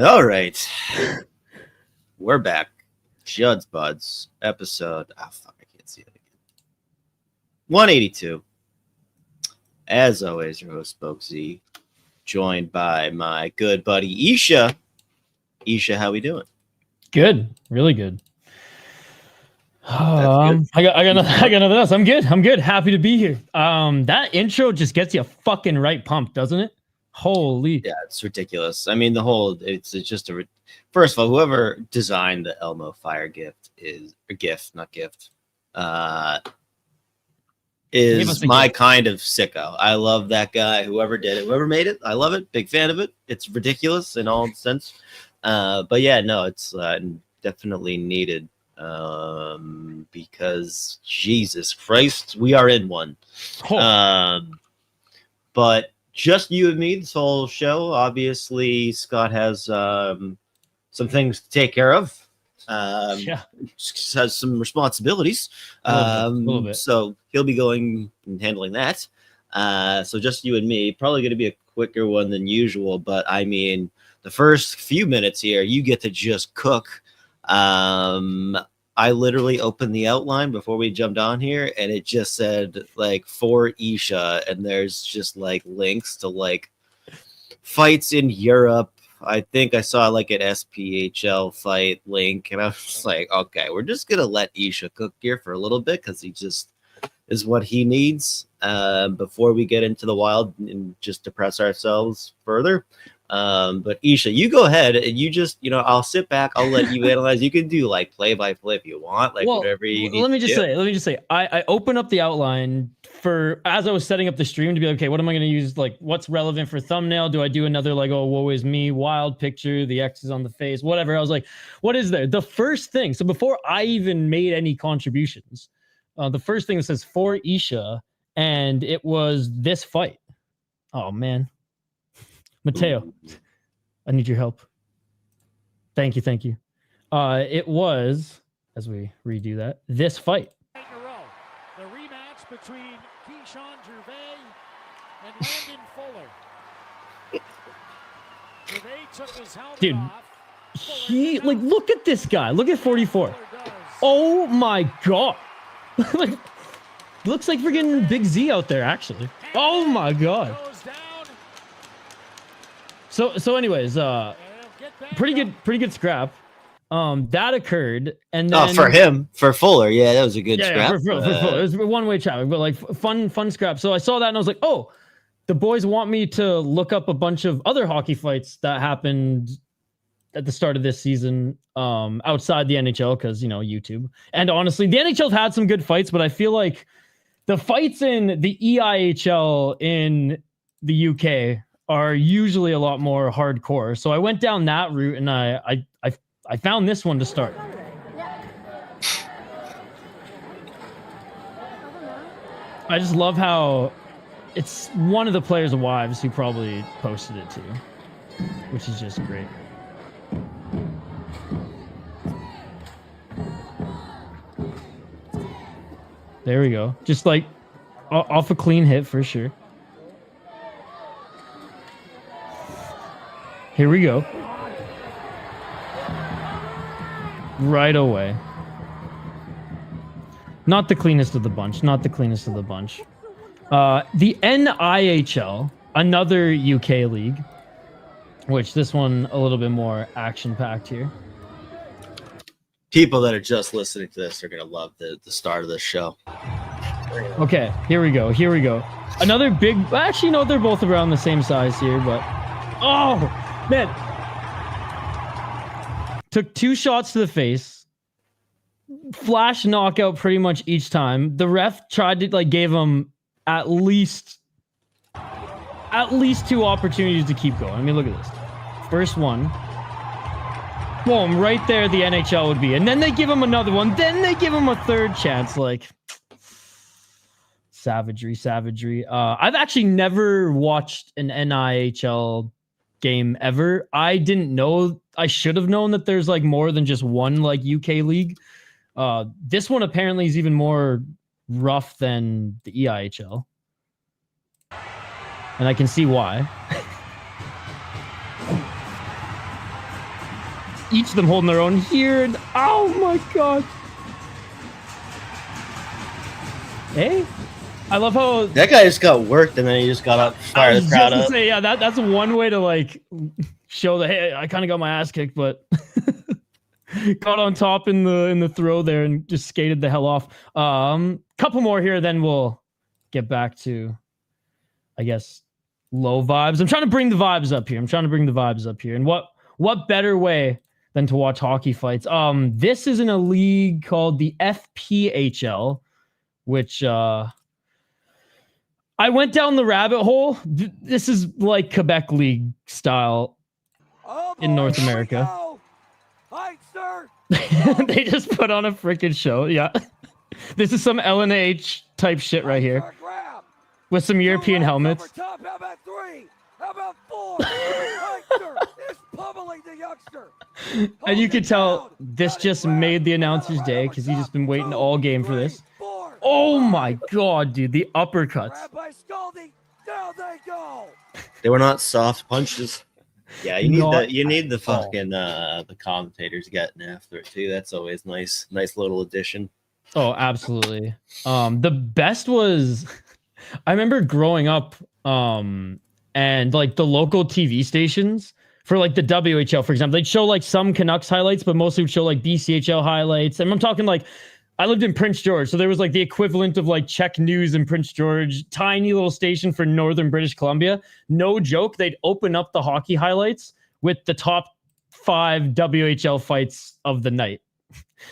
All right. We're back. Judd'z Budz episode. Oh, fuck, I can't see it again. 182. As always, your host, Spoke Z, joined by my good buddy, Isha. Isha, how we doing? Good. Really good. Good. I got nothing else. I'm good. Happy to be here. That intro just gets you fucking right pumped, doesn't it? Holy. Yeah, it's ridiculous. I mean, it's just first of all, whoever designed the Elmo Fire gift is a gift, not gift. Is my kind of sicko. I love that guy. Whoever did it, whoever made it, I love it. Big fan of it. It's ridiculous in all sense. But yeah, no, it's definitely needed. Because Jesus Christ, we are in one. But just you and me this whole show. Obviously, Scott has some things to take care of. Has some responsibilities. A little bit. So he'll be going and handling that. So just you and me, probably going to be a quicker one than usual. But I mean, the first few minutes here, you get to just cook. I literally opened the outline before we jumped on here, and it just said like for Isha, and there's just like links to like fights in Europe. I think I saw like an SPHL fight link, and I was just like, okay, we're just gonna let Isha cook here for a little bit because he just is what he needs before we get into the wild and just depress ourselves further. But Isha, you go ahead and you just, I'll sit back. I'll let you analyze. You can do like play by play if you want, like whatever you need. Let me just say, I open up the outline as I was setting up the stream to be like, okay, what am I going to use? Like, what's relevant for thumbnail? Do I do another like, oh, woe is me, wild picture, the X is on the face, whatever. I was like, what is there? The first thing. So before I even made any contributions, the first thing that says for Isha, and it was this fight. Oh man. Mateo, I need your help. Thank you. It was, as we redo that, this fight. The rematch between Keyshawn Gervais and Landon Fuller. Gervais took his helmet Dude, off. Look at this guy. Look at 44. Oh my God. Looks like we're getting Big Z out there, actually. Oh my God. So anyways, pretty good scrap. That occurred, and then for Fuller, yeah, that was a good scrap. For Fuller. It was one-way traffic, but like fun scrap. So I saw that and I was like, oh, the boys want me to look up a bunch of other hockey fights that happened at the start of this season, outside the NHL, because YouTube. And honestly, the NHL had some good fights, but I feel like the fights in the EIHL in the UK are usually a lot more hardcore. So I went down that route, and I found this one to start. I just love how it's one of the players' wives who probably posted it too, which is just great. There we go. Just like off a clean hit for sure. Here we go. Right away. Not the cleanest of the bunch. The NIHL, another UK league, which this one a little bit more action-packed here. People that are just listening to this are going to love the start of this show. Okay, here we go. Another big... Actually, no, they're both around the same size here, but... Oh, man. Took 2 shots to the face. Flash knockout pretty much each time. The ref tried to, gave him at least 2 opportunities to keep going. I mean, look at this. First one. Boom, right there the NHL would be. And then they give him another one. Then they give him a third chance. Savagery. I've actually never watched an NIHL game ever. I didn't know. I should have known that there's more than just one UK league. This one apparently is even more rough than the EIHL. And I can see why. each of them holding their own here. And oh my god. Hey, I love how that guy just got worked and then he just got up, fired the crowd up. Say, yeah, that's one way to like show that hey, I kind of got my ass kicked, but got on top in the throw there and just skated the hell off. Couple more here, then we'll get back to, I guess, low vibes. I'm trying to bring the vibes up here. And what better way than to watch hockey fights? This is in a league called the FPHL, which I went down the rabbit hole. This is like Quebec League style in North America. They just put on a freaking show. Yeah. This is some LNH type shit right here. With some European helmets. How about 3? How about 4? It's pummeling the youngster. And you can tell this just made the announcer's day because he's just been waiting all game for this. Oh my god, dude. The uppercuts. Down they go. They were not soft punches. Yeah, you need the fucking the commentators getting after it too. That's always nice little addition. Oh, absolutely. The best was I remember growing up and like the local TV stations for like the WHL, for example, they'd show like some Canucks highlights, but mostly would show like BCHL highlights. And I'm talking like I lived in Prince George, so there was like the equivalent of like Czech News in Prince George, tiny little station for northern British Columbia. No joke, they'd open up the hockey highlights with the top 5 WHL fights of the night.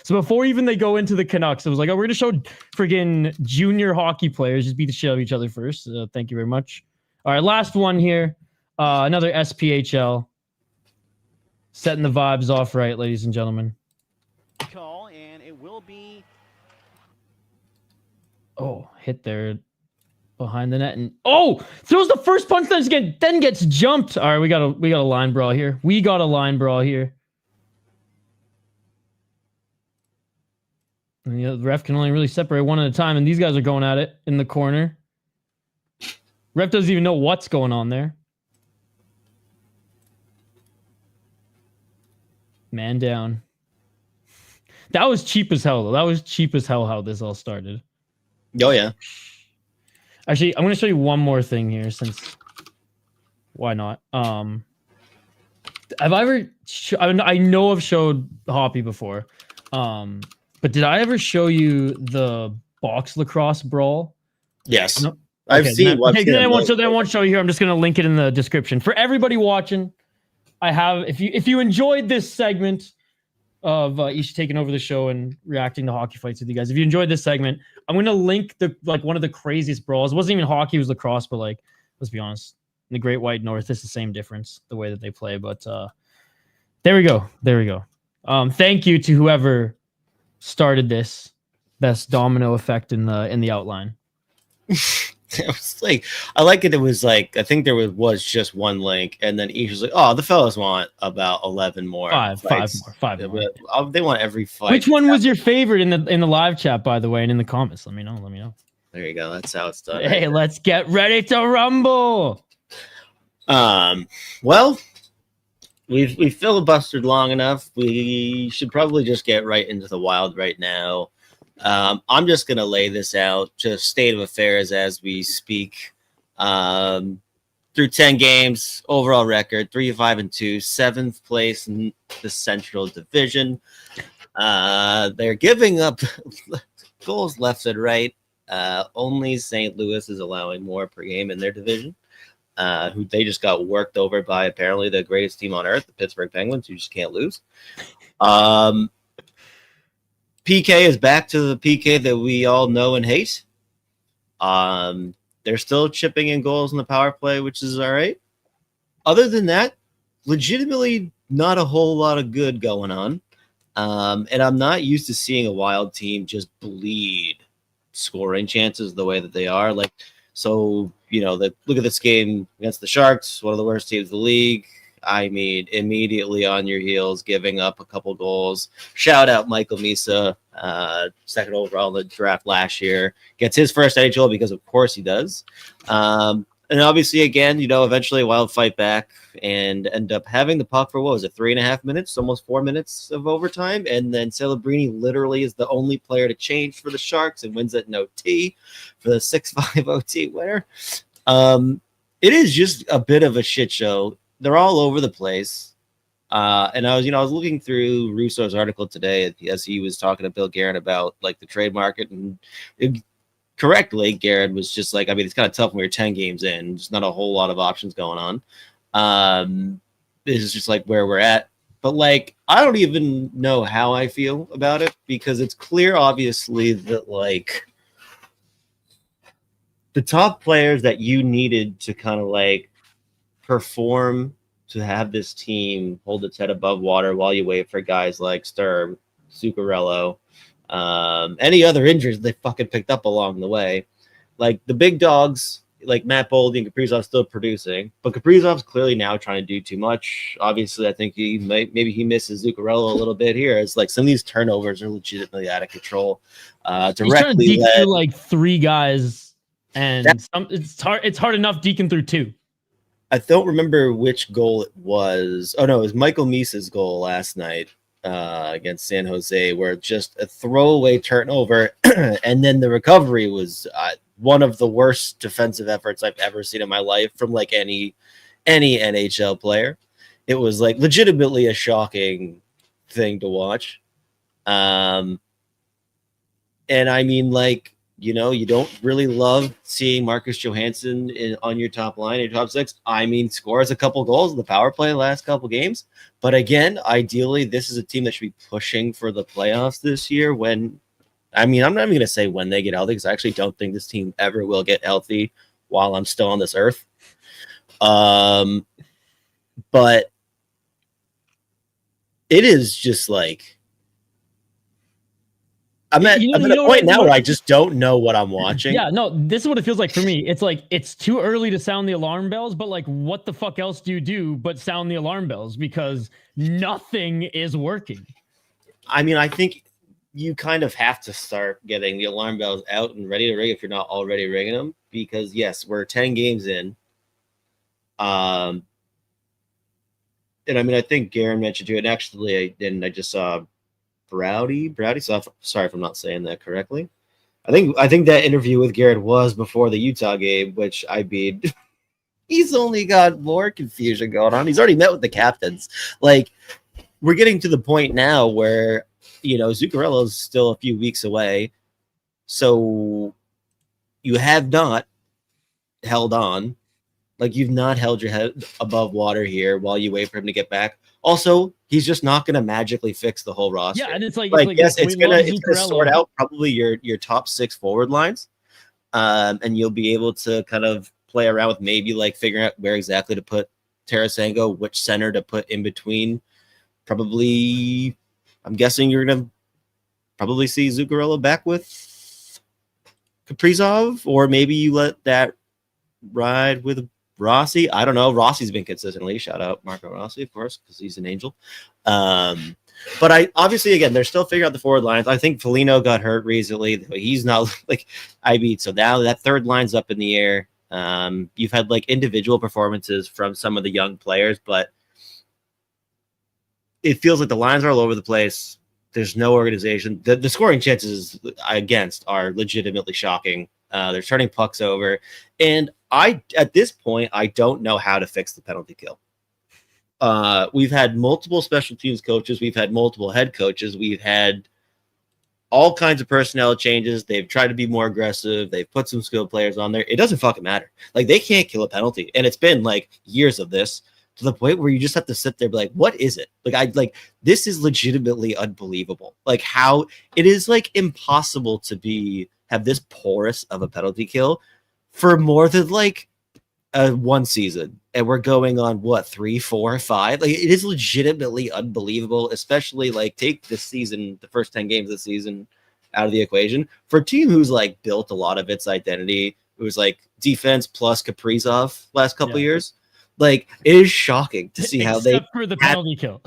So before even they go into the Canucks, it was like, oh, we're going to show friggin' junior hockey players just beat the shit out of each other first. Thank you very much. All right, last one here. Another SPHL. Setting the vibes off right, ladies and gentlemen. Call, and it will be... Oh, hit there behind the net. And oh, throws the first punch, then gets jumped. All right, we got a line brawl here. And the ref can only really separate one at a time, and these guys are going at it in the corner. Ref doesn't even know what's going on there. Man down. That was cheap as hell, though. That was cheap as hell how this all started. Oh, yeah. Actually, I'm going to show you one more thing here, since... Why not? Have I ever... I know I've showed Hoppy before. But did I ever show you the box lacrosse brawl? Yes. No? I've seen one. Then I won't show you here. I'm just going to link it in the description. For everybody watching, I have... If you enjoyed this segment of Isha taking over the show and reacting to hockey fights with you guys, if you enjoyed this segment, I'm going to link one of the craziest brawls. It wasn't even hockey, it was lacrosse, but like, let's be honest, in the Great White North, it's the same difference, the way that they play. But there we go. Thank you to whoever started this domino effect in the outline. It was like, I like it. It was like, I think there was just one link, and then each was like, oh, the fellas want about 11 more. Five more. They want every fight. Which one was your favorite in the live chat, by the way, and in the comments? Let me know. There you go. That's how it's done. Hey, let's get ready to rumble. Well, we've filibustered long enough. We should probably just get right into the wild right now. I'm just going to lay this out, just state of affairs as we speak. Through 10 games, overall record, 3-5-2, 7th place in the Central Division. They're giving up goals left and right. Only St. Louis is allowing more per game in their division. Who they just got worked over by apparently the greatest team on earth, the Pittsburgh Penguins, who just can't lose. PK is back to the PK that we all know and hate. They're still chipping in goals in the power play, which is all right. Other than that, legitimately not a whole lot of good going on. And I'm not used to seeing a Wild team just bleed scoring chances the way that they are. Like, so, look at this game against the Sharks, one of the worst teams in the league. I mean, immediately on your heels, giving up a couple goals. Shout out Michael Misa, second overall in the draft last year. Gets his first NHL because, of course, he does. And obviously, again, eventually Wild fight back and end up having the puck for, what was it, 3.5 minutes, almost 4 minutes of overtime. And then Celebrini literally is the only player to change for the Sharks and wins it in OT for the 6-5 OT winner. It is just a bit of a shit show. They're all over the place. And I was looking through Russo's article today as he was talking to Bill Guerin about like the trade market, and correctly, Garrett was just like, I mean, it's kind of tough when we're 10 games in. There's not a whole lot of options going on. This is just like where we're at. But like, I don't even know how I feel about it, because it's clear, obviously, that like the top players that you needed to kind of like perform to have this team hold its head above water while you wait for guys like Sturm, Zuccarello, any other injuries they fucking picked up along the way. Like the big dogs, like Matt Boldy and Kaprizov still producing, but Kaprizov's clearly now trying to do too much. Obviously, I think maybe he misses Zuccarello a little bit here, as like some of these turnovers are legitimately out of control. He's trying to deke through like 3 guys, and it's hard enough deking through 2. I don't remember which goal it was. Oh no, it was Michael Misa's goal last night against San Jose, where just a throwaway turnover, and then the recovery was one of the worst defensive efforts I've ever seen in my life from like any NHL player. It was like legitimately a shocking thing to watch. And I mean, like, you don't really love seeing Marcus Johansson on your top line, your top 6. I mean, scores a couple goals in the power play the last couple games. But again, ideally, this is a team that should be pushing for the playoffs this year. I'm not even going to say when they get healthy, because I actually don't think this team ever will get healthy while I'm still on this earth. But it is just like, I'm at a point now where I just don't know what I'm watching. Yeah, no, this is what it feels like for me. It's like, it's too early to sound the alarm bells, but like, what the fuck else do you do but sound the alarm bells? Because nothing is working. I mean, I think you kind of have to start getting the alarm bells out and ready to ring if you're not already ringing them, because yes, we're 10 games in. And I mean, I think Garen mentioned to it. Actually, I just saw Browdy. So sorry if I'm not saying that correctly. I think that interview with Garrett was before the Utah game, which I mean, he's only got more confusion going on. He's already met with the captains. Like, we're getting to the point now where, Zuccarello's still a few weeks away. So you have not held on. Like, you've not held your head above water here while you wait for him to get back. Also, he's just not going to magically fix the whole roster. Yeah, and it's like yes, it's gonna sort out probably your top 6 forward lines, and you'll be able to kind of play around with maybe like figuring out where exactly to put Tarasenko, which center to put in between. Probably, I'm guessing you're gonna probably see Zuccarello back with Kaprizov, or maybe you let that ride with Rossi. I don't know. Rossi's been consistently. Shout out Marco Rossi, of course, because he's an angel. But I obviously, again, they're still figuring out the forward lines. I think Foligno got hurt recently. He's not like so now that third line's up in the air. You've had like individual performances from some of the young players, but it feels like the lines are all over the place. There's no organization. The scoring chances against are legitimately shocking. They're turning pucks over, and at this point, I don't know how to fix the penalty kill. We've had multiple special teams coaches. We've had multiple head coaches. We've had all kinds of personnel changes. They've tried to be more aggressive. They've put some skilled players on there. It doesn't fucking matter. Like, they can't kill a penalty, and it's been like years of this, to the point where you just have to sit there and be like, what is it? This is legitimately unbelievable. Like, how it is like impossible to have this porous of a penalty kill for more than like one season. And we're going on what, 3, 4, 5? Like, it is legitimately unbelievable, especially like take this season, the first 10 games of the season out of the equation, for a team who's like built a lot of its identity. It was like defense plus Kaprizov last couple of years. Like, it is shocking to see how except for the penalty kill.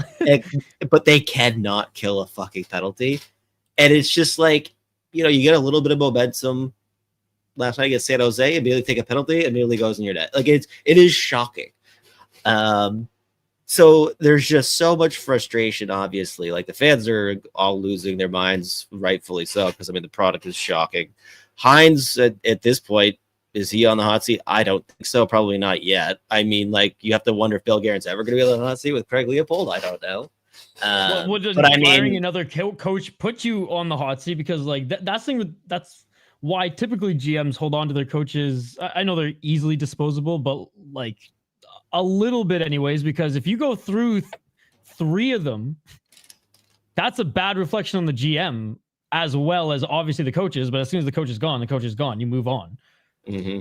But they cannot kill a fucking penalty. And it's just like, you get a little bit of momentum. last night against San Jose, immediately take a penalty, immediately goes in your net. Like it is shocking. So there's just so much frustration, obviously. Like the fans are all losing their minds, rightfully so, because I mean the product is shocking. Hines at this point, is he on the hot seat? I don't think so. Probably not yet. I mean, like you have to wonder if Bill Guerin's ever going to be on the hot seat with Craig Leopold. I don't know. But I mean, hiring another coach put you on the hot seat because like that's why typically GMs hold on to their coaches. I know they're easily disposable, but like a little bit anyways, because if you go through 3 of them, that's a bad reflection on the GM as well as obviously the coaches. But as soon as the coach is gone, the coach is gone. You move on. Mm-hmm.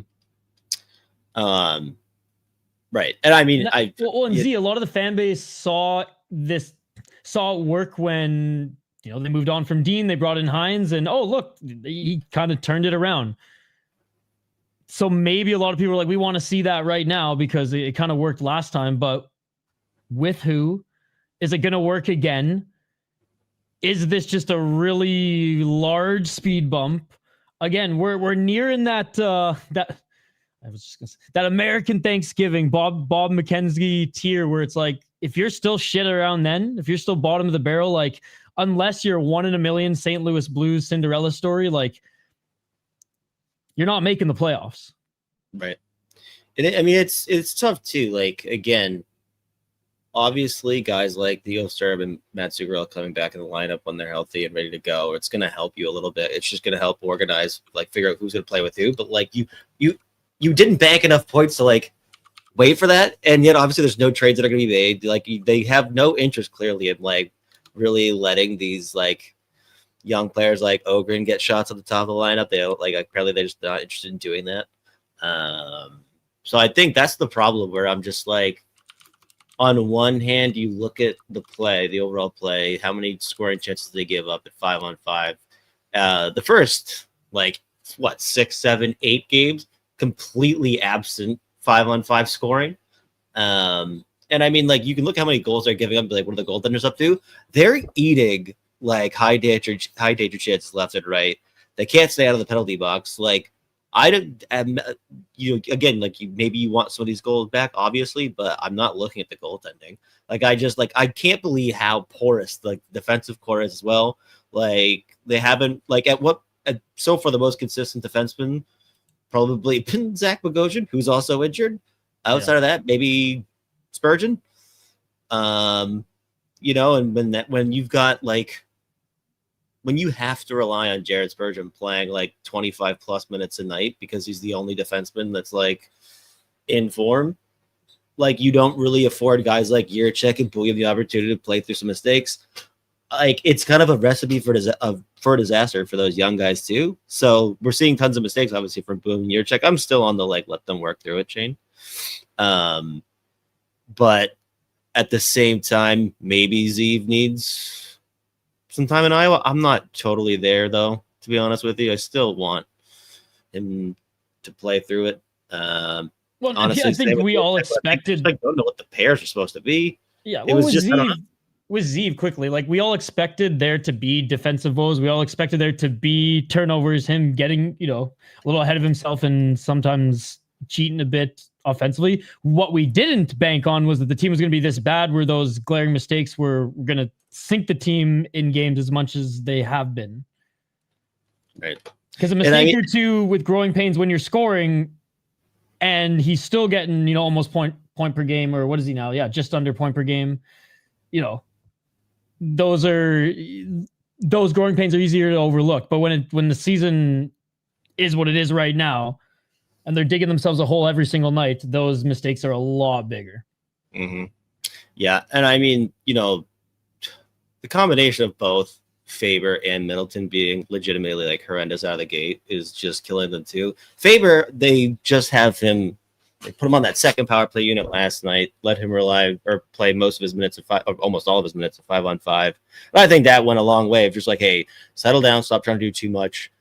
Right. And I mean, Z, a lot of the fan base saw it work when, you know, they moved on from Dean, they brought in Hines, and oh, look, he kind of turned it around. So maybe a lot of people are like, we want to see that right now because it kind of worked last time, but with who? Is it going to work again? Is this just a really large speed bump? Again, we're nearing that I was just gonna say, that American Thanksgiving Bob McKenzie tier where it's like, if you're still shit around then, if you're still bottom of the barrel, like unless you're 1 in a million St. Louis Blues Cinderella story, like you're not making the playoffs. Right. And I mean, it's tough too. Like again, obviously guys like Theo Sturb and Matt Zuccarello coming back in the lineup when they're healthy and ready to go, it's going to help you a little bit. It's just going to help organize, like figure out who's going to play with who. But like you didn't bank enough points to like wait for that. And yet obviously there's no trades that are going to be made. Like they have no interest clearly in like really letting these like young players like Ogren get shots at the top of the lineup. They like apparently they're just not interested in doing that. So I think that's the problem where I'm just like, on one hand, you look at the play, the overall play, how many scoring chances they give up at 5-on-5. The first, 6, 7, 8 games, completely absent 5-on-5 scoring. And I mean, like, you can look how many goals they're giving up, and be like, what are the goaltenders up to? They're eating, like, high danger chances left and right. They can't stay out of the penalty box. Like, I don't, again, like maybe you want some of these goals back, obviously, but I'm not looking at the goaltending. Like, I can't believe how porous the defensive core is as well. Like, they haven't, so far the most consistent defenseman probably been Zach Bogosian, who's also injured. Outside of that, maybe Spurgeon. And when you've got when you have to rely on Jared Spurgeon playing 25 plus minutes a night because he's the only defenseman that's in form, you don't really afford guys like Jiricek and Bouillon the opportunity to play through some mistakes. It's kind of a recipe for disaster for those young guys too. So we're seeing tons of mistakes, obviously, from Bouillon and Jiricek. I'm still on the let them work through it chain. But at the same time, maybe Zeev needs some time in Iowa. I'm not totally there, though, to be honest with you. I still want him to play through it. Honestly, I think we all expected. I don't know what the pairs are supposed to be. Yeah, it was just with Zeev quickly. We all expected there to be defensive woes. We all expected there to be turnovers. Him getting a little ahead of himself and sometimes cheating a bit offensively. What we didn't bank on was that the team was going to be this bad, where those glaring mistakes were going to sink the team in games as much as they have been. Right. Because a mistake or two with growing pains when you're scoring, and he's still getting, almost point per game, or what is he now? Yeah, just under point per game. Those growing pains are easier to overlook. But when the season is what it is right now, and they're digging themselves a hole every single night, those mistakes are a lot bigger. Mm-hmm. Yeah, and I mean, the combination of both Faber and Middleton being legitimately horrendous out of the gate is just killing them too. Faber, they just have him. They put him on that second power play unit last night, let him play most of his minutes or almost all of his minutes of 5-on-5. And I think that went a long way of just hey, settle down, stop trying to do too much.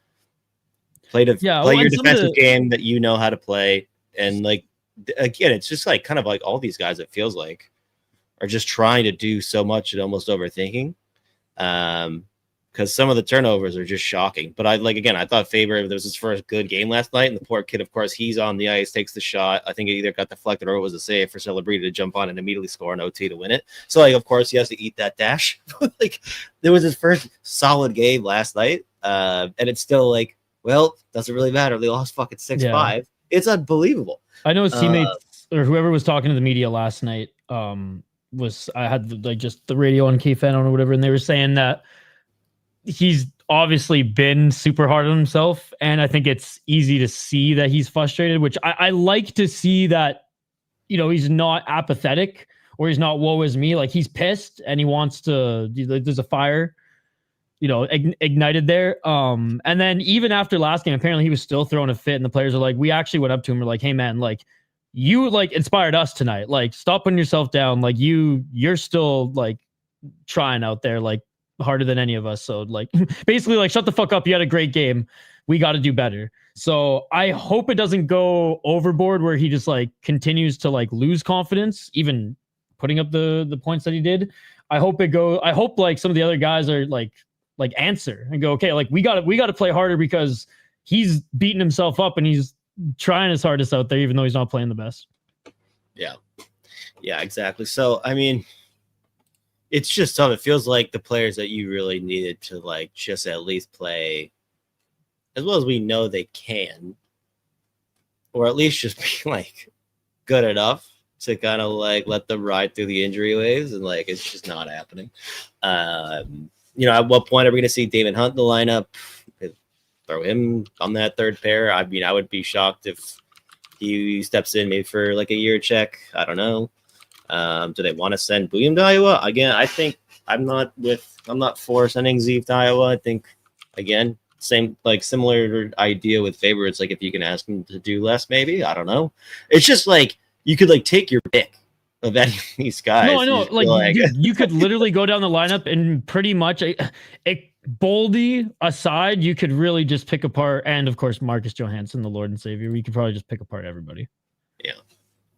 Play your defensive game that you know how to play. And again, it's just kind of all these guys, it feels like, are just trying to do so much and almost overthinking. Because because some of the turnovers are just shocking. But I thought Faber, this was his first good game last night, and the poor kid, of course, he's on the ice, takes the shot. I think it either got deflected or it was a save for Celebrity to jump on and immediately score an OT to win it. So, of course, he has to eat that dash. There was his first solid game last night, and it's still doesn't really matter. They lost fucking 6-5. It's unbelievable. I know his teammates or whoever was talking to the media last night. I had just the radio on KFan or whatever, and they were saying that he's obviously been super hard on himself, and I think it's easy to see that he's frustrated, which I like to see that, he's not apathetic or he's not woe is me. Like, he's pissed and he wants to, there's a fire, ignited there. And then even after last game, apparently he was still throwing a fit, and the players are like, we actually went up to him, we're like, hey man, you inspired us tonight. Stop putting yourself down. You're still trying out there, harder than any of us. So basically shut the fuck up. You had a great game. We got to do better. So I hope it doesn't go overboard where he just continues to lose confidence, even putting up the points that he did. I hope some of the other guys are answer and go, okay, we got to play harder, because he's beating himself up and he's trying his hardest out there, even though he's not playing the best. Yeah, exactly. So, I mean, it's just tough. It feels like the players that you really needed to just at least play as well as we know they can, or at least just be good enough to kind of let them ride through the injury waves, and it's just not happening. At what point are we going to see Damon Hunt in the lineup? Throw him on that third pair. I mean, I would be shocked if he steps in maybe for a year check. I don't know. Do they want to send William to Iowa? Again, I think I'm not for sending Zeev to Iowa. I think, again, similar idea with Faber. It's if you can ask him to do less, maybe. I don't know. It's just you could take your pick of any of these guys. No, I know. You could literally go down the lineup and pretty much Boldy aside, you could really just pick apart, and of course Marcus Johansson, the Lord and Savior. We could probably just pick apart everybody. Yeah.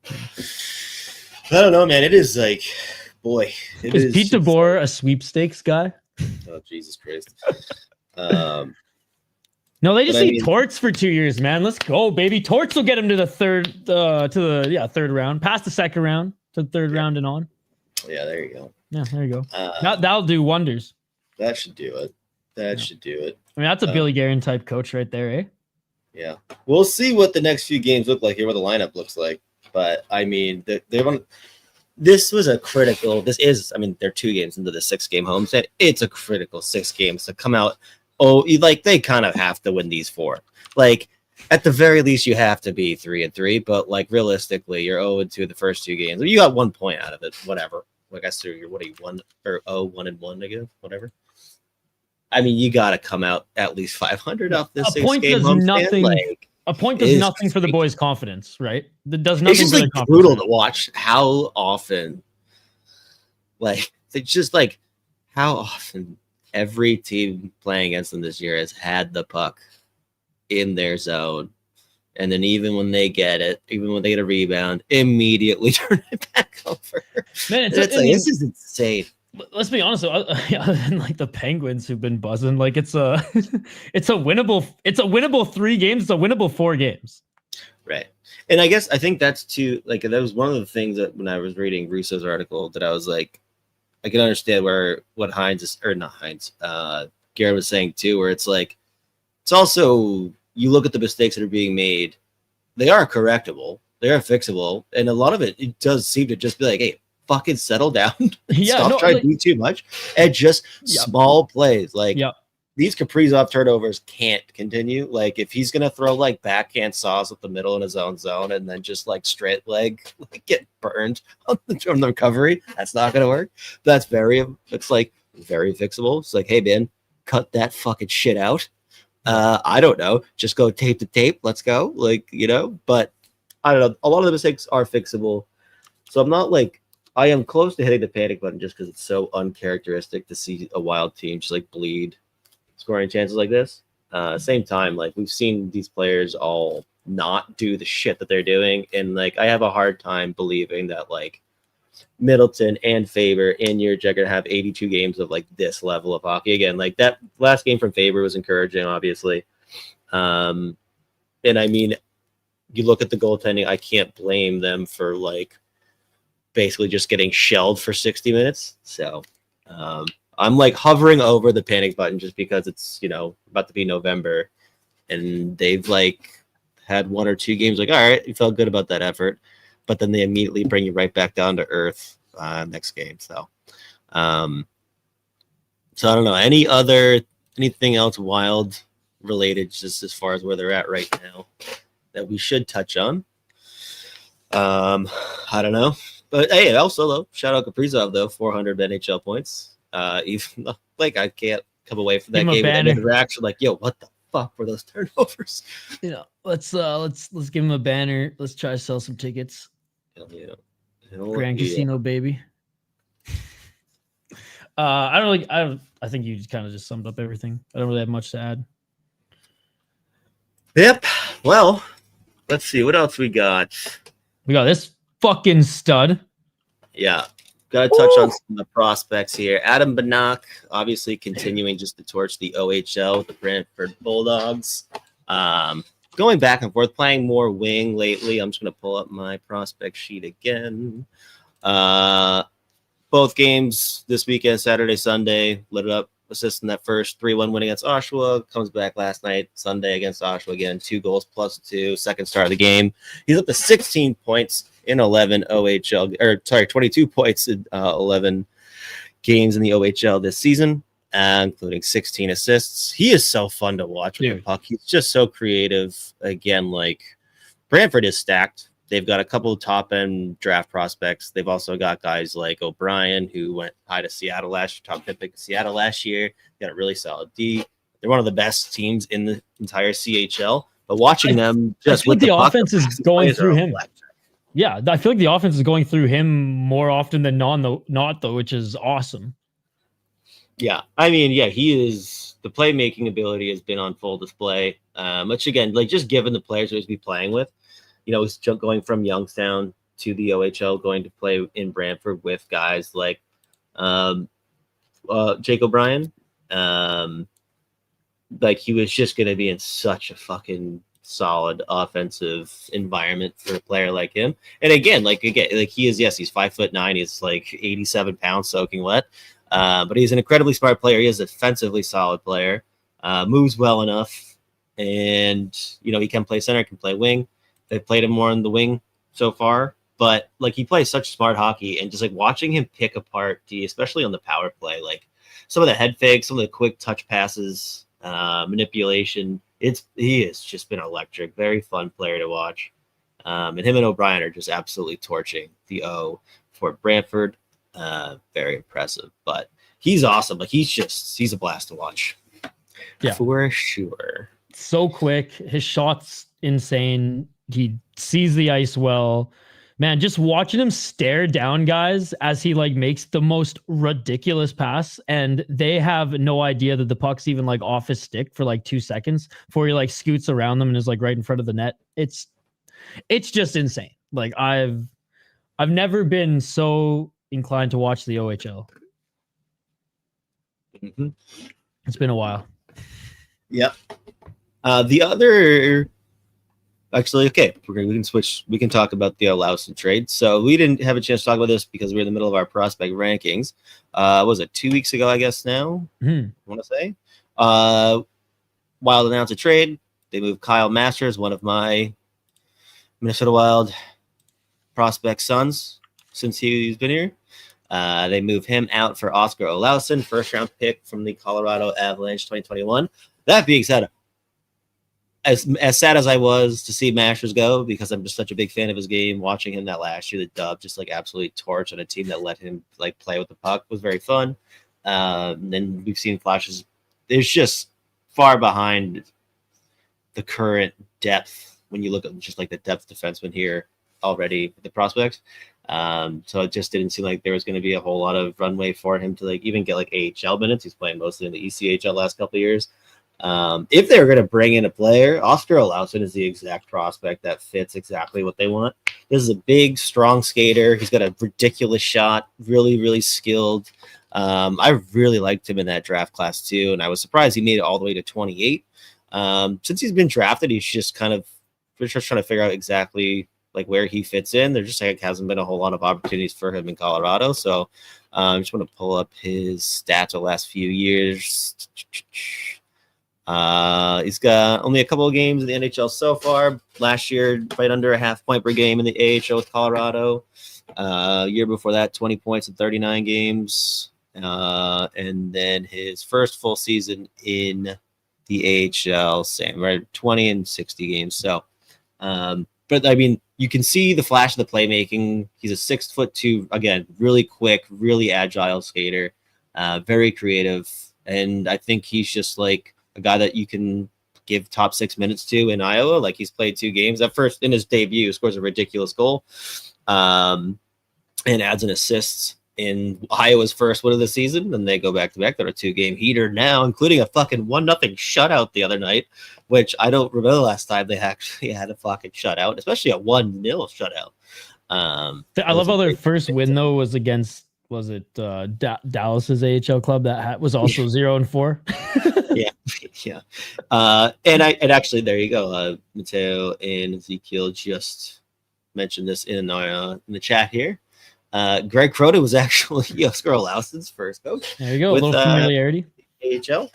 I don't know, man. It is boy. Is Pete DeBoer a sweepstakes guy? Oh, Jesus Christ. No, they just need Torts for 2 years, man. Let's go, baby. Torts will get him to the third round, past the second round to the third round and on. Yeah, there you go. Yeah, there you go. That'll do wonders. That should do it. Should do it. I mean, that's a Billy Guerin type coach right there, eh? Yeah. We'll see what the next few games look like here, what the lineup looks like. But I mean, this is, I mean, they're 2 games into the 6-game homestand. It's a critical 6 games to come out. They kind of have to win these 4. At the very least, you have to be 3-3, but realistically, you're 0-2 the first 2 games. You got 1 point out of it, whatever. I said, you're 1-1 or 1-1 again, whatever. I mean, you got to come out at least 500 off this 6-game homestand. A point does nothing for the boys' confidence, right? That does nothing. It's just brutal to watch how often, how often every team playing against them this year has had the puck in their zone, and then even when they get it, even when they get a rebound, immediately turn it back over. Man, this is insane. Let's be honest, other than the Penguins who've been buzzing, it's a winnable 3 games, it's a winnable 4 games. Right. And I think that's too, that was one of the things that when I was reading Russo's article that I was I can understand what Guerin was saying too, where it's it's also, you look at the mistakes that are being made, they are correctable, they are fixable, and a lot of it does seem to just be hey, fucking settle down. Stop trying to do too much, and just small plays. These Kaprizov turnovers can't continue. If he's gonna throw backhand saws up the middle in his own zone and then just straight leg get burned from the recovery, that's not gonna work. It's very fixable. It's hey man, cut that fucking shit out. I don't know, just go tape to tape. Let's go. But I don't know. A lot of the mistakes are fixable. So I'm not I am close to hitting the panic button just because it's so uncharacteristic to see a Wild team just bleed scoring chances like this. Same time, we've seen these players all not do the shit that they're doing, and I have a hard time believing that Middleton and Faber in your you're gonna have 82 games of like this level of hockey again. Like that last game from Faber was encouraging, obviously. And I mean, you look at the goaltending, I can't blame them for like basically just getting shelled for 60 minutes. So I'm like hovering over the panic button just because it's, about to be November and they've like had 1 or 2 games like, all right, you felt good about that effort. But then they immediately bring you right back down to earth next game. So I don't know. Anything else wild related just as far as where they're at right now that we should touch on? I don't know. But hey, also though, shout out Kaprizov though, 400 NHL points. Even like I can't come away from that game with any reaction like, yo, what the fuck were those turnovers? Let's give him a banner. Let's try to sell some tickets. Yeah. Grand Casino, baby. I think you kind of just summed up everything. I don't really have much to add. Yep. Well, let's see what else we got. We got this fucking stud. Yeah. Got to touch on some of the prospects here. Adam Banach, obviously continuing just to torch the OHL with the Brantford Bulldogs. Going back and forth, playing more wing lately. I'm just going to pull up my prospect sheet again. Both games this weekend, Saturday, Sunday, lit it up, assisting that first 3-1 win against Oshawa. Comes back last night, Sunday against Oshawa again. 2 goals plus 2, second start of the game. He's up to 16 points in 11 OHL, 22 points in 11 games in the OHL this season, including 16 assists. He is so fun to watch with the puck. He's just so creative. Again, like Brantford is stacked. They've got a couple of top-end draft prospects. They've also got guys like O'Brien, who went high to Seattle last year, top pick in Seattle last year. Got a really solid D. They're one of the best teams in the entire CHL. But watching them just with the offense is going through him. Yeah, I feel like the offense is going through him more often than not though, which is awesome. Yeah, I mean, yeah, he is. The playmaking ability has been on full display. Which again, like just given the players he's been playing with, he's going from Youngstown to the OHL, going to play in Brantford with guys like Jake O'Brien. Like he was just going to be in such a fucking solid offensive environment for a player like him. And again, he is, yes, he's 5'9", he's like 87 pounds soaking wet. But he's an incredibly smart player. He is a defensively solid player, moves well enough, and he can play center, can play wing. They've played him more on the wing so far, but like he plays such smart hockey, and just like watching him pick apart D, especially on the power play, like some of the head fakes, some of the quick touch passes, manipulation. He has just been electric. Very fun player to watch. And him and O'Brien are just absolutely torching the O for Brantford. Very impressive, but he's awesome. Like he's a blast to watch. Yeah, for sure. So quick. His shot's insane. He sees the ice well. Man, just watching him stare down guys as he like makes the most ridiculous pass, and they have no idea that the puck's even like off his stick for like 2 seconds before he like scoots around them and is like right in front of the net. It's just insane. Like I've never been so inclined to watch the OHL. Mm-hmm. It's been a while. Yep. The other. Actually, okay, we can switch. We can talk about the Lawson trade. So we didn't have a chance to talk about this because we're in the middle of our prospect rankings. Was it 2 weeks ago, I guess now? I want to say. Wild announced a trade. They moved Kyle Masters, one of my Minnesota Wild prospect sons since he's been here. They moved him out for Oscar Olausson, first-round pick from the Colorado Avalanche 2021. That being said, as sad as I was to see Masters go, because I'm just such a big fan of his game, watching him that last year, the Dub just like absolutely torch on a team that let him like play with the puck was very fun. Then we've seen flashes. There's just far behind the current depth when you look at just like the depth defenseman here already with the prospects. So it just didn't seem like there was going to be a whole lot of runway for him to like even get like AHL minutes. He's playing mostly in the ECHL last couple of years. If they were going to bring in a player, Oscar Olausson is the exact prospect that fits exactly what they want. This is a big, strong skater. He's got a ridiculous shot, really, really skilled. I really liked him in that draft class too, and I was surprised he made it all the way to 28. Since he's been drafted, he's just kind of we're just trying to figure out exactly like where he fits in. There just like hasn't been a whole lot of opportunities for him in Colorado. So I just want to pull up his stats the last few years. He's got only a couple of games in the NHL so far. Last year, right under a half point per game in the AHL with Colorado. Year before that, 20 points in 39 games. And then his first full season in the AHL, same, right? 20 and 60 games. So, but I mean, you can see the flash of the playmaking. He's a 6'2", again, really quick, really agile skater, very creative. And I think he's just like a guy that you can give top 6 minutes to in Iowa. Like he's played 2 games. At first, in his debut, scores a ridiculous goal and adds an assist in Iowa's first win of the season. And they go back to back. They're a 2-game heater now, including a fucking 1-0 shutout the other night, which I don't remember the last time they actually had a fucking shutout, especially a 1-0 shutout. I love how their first win though was against Dallas's AHL club that was also 0-4. Yeah. And actually there you go. Mateo and Ezekiel just mentioned this in the chat here. Greg Crota was actually Oscar Olauson's first coach. There you go, a little familiarity. AHL.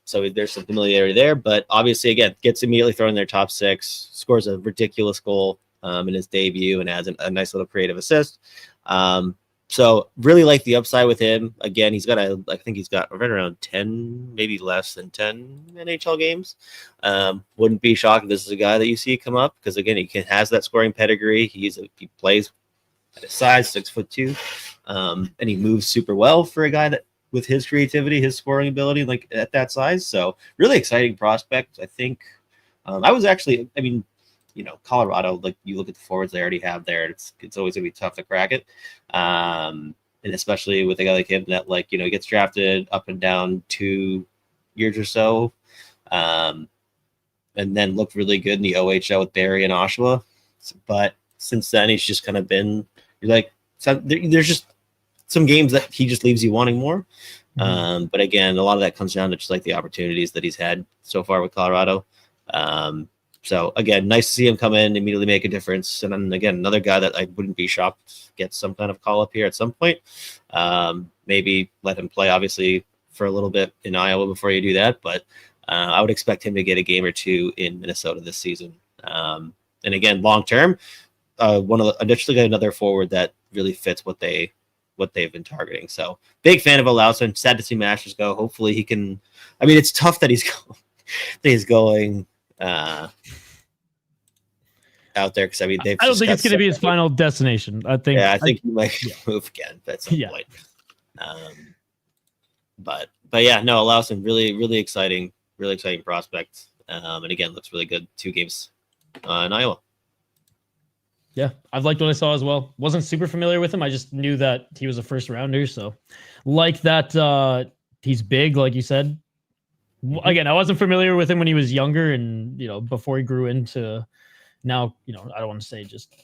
So there's some familiarity there, but obviously again gets immediately thrown in their top 6, scores a ridiculous goal in his debut and adds a nice little creative assist. So really like the upside with him. Again, I think he's got right around 10, maybe less than 10 NHL games. Wouldn't be shocked if this is a guy that you see come up because again, has that scoring pedigree. He plays at his size, 6'2", and he moves super well for a guy that with his creativity, his scoring ability, like at that size. So really exciting prospect. I think Colorado, like you look at the forwards they already have there, it's always gonna be tough to crack it. And especially with a guy like him that he gets drafted up and down 2 years or so. And then looked really good in the OHL with Barrie and Oshawa. But since then he's just kind of been there's just some games that he just leaves you wanting more. But again, a lot of that comes down to just like the opportunities that he's had so far with Colorado. So again, nice to see him come in, immediately make a difference. And then again, another guy that I wouldn't be shocked gets some kind of call up here at some point. Maybe let him play obviously for a little bit in Iowa before you do that. But I would expect him to get a game or 2 in Minnesota this season. And again, long term, additionally another forward that really fits what they've been targeting. So big fan of Olausson. Sad to see Masters go. Hopefully he can. I mean, it's tough that he's going out there because I mean I don't think it's going to be his final destination. I think he might move again at some point. But yeah, no, Olausson really exciting prospect. And again, looks really good. 2 games in Iowa. Yeah, I've liked what I saw as well. Wasn't super familiar with him. I just knew that he was a first rounder. So like that, he's big, like you said. Again, I wasn't familiar with him when he was younger and, before he grew into now, I don't want to say just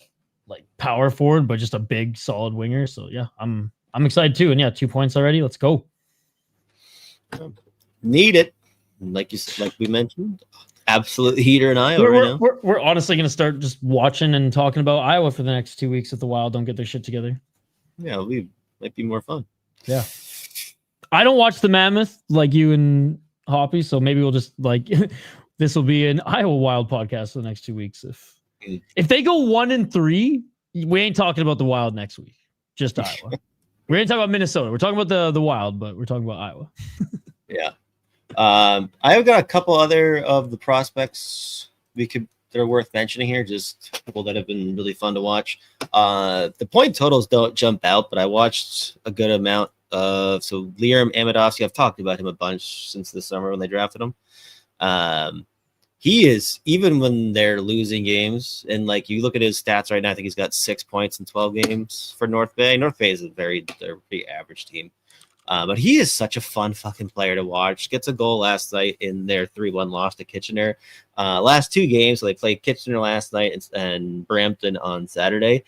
like power forward, but just a big solid winger. So yeah, I'm excited too. And yeah, 2 points already. Let's go. Need it. Like we mentioned, absolute heater in Iowa right now. We're honestly going to start just watching and talking about Iowa for the next 2 weeks if the Wild don't get their shit together. Yeah, might be more fun. Yeah. I don't watch the Mammoth like you and Hoppy, so maybe we'll just this will be an Iowa Wild podcast for the next 2 weeks. If they go 1-3, we ain't talking about the Wild next week. Just Iowa. We ain't talking about Minnesota. We're talking about the Wild, but we're talking about Iowa. Yeah. I've got a couple other of the prospects that are worth mentioning here, just people that have been really fun to watch. The point totals don't jump out, but I watched a good amount of Liam Amidovsky. I've talked about him a bunch since the summer when they drafted him. He is, even when they're losing games, and you look at his stats right now, I think he's got 6 points in 12 games for North Bay. North Bay is they're a pretty average team. But he is such a fun fucking player to watch. Gets a goal last night in their 3-1 loss to Kitchener. Last 2 games, so they played Kitchener last night and Brampton on Saturday.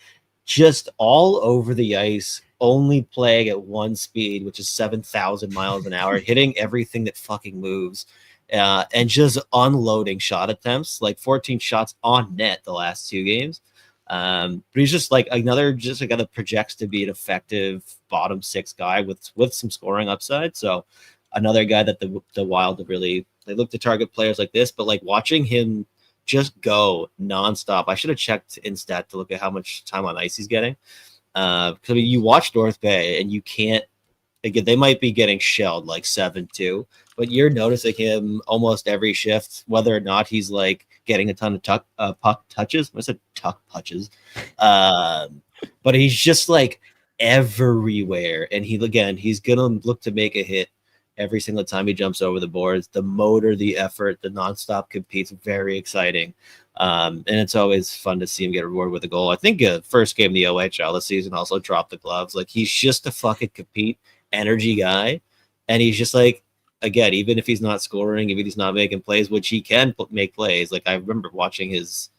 Just all over the ice, only playing at one speed, which is 7,000 miles an hour, hitting everything that fucking moves, and just unloading shot attempts, like 14 shots on net the last 2 games. But he's just like another, just a guy that projects to be an effective bottom 6 guy with some scoring upside. So another guy that the Wild have really, they look to target players like this, but like watching him just go nonstop. I should have checked Instat to look at how much time on ice he's getting. Because I mean, you watch North Bay and you can't, again, they might be getting shelled like 7-2, but you're noticing him almost every shift, whether or not he's like getting a ton of puck touches. I said tuck punches. But he's just like everywhere. And he's going to look to make a hit every single time he jumps over the boards. The motor, the effort, the nonstop compete's very exciting. And it's always fun to see him get rewarded with a goal. I think first game in the OHL this season also dropped the gloves. Like, he's just a fucking compete energy guy. And he's just like, again, even if he's not scoring, even if he's not making plays, which he can make plays. Like, I remember watching his,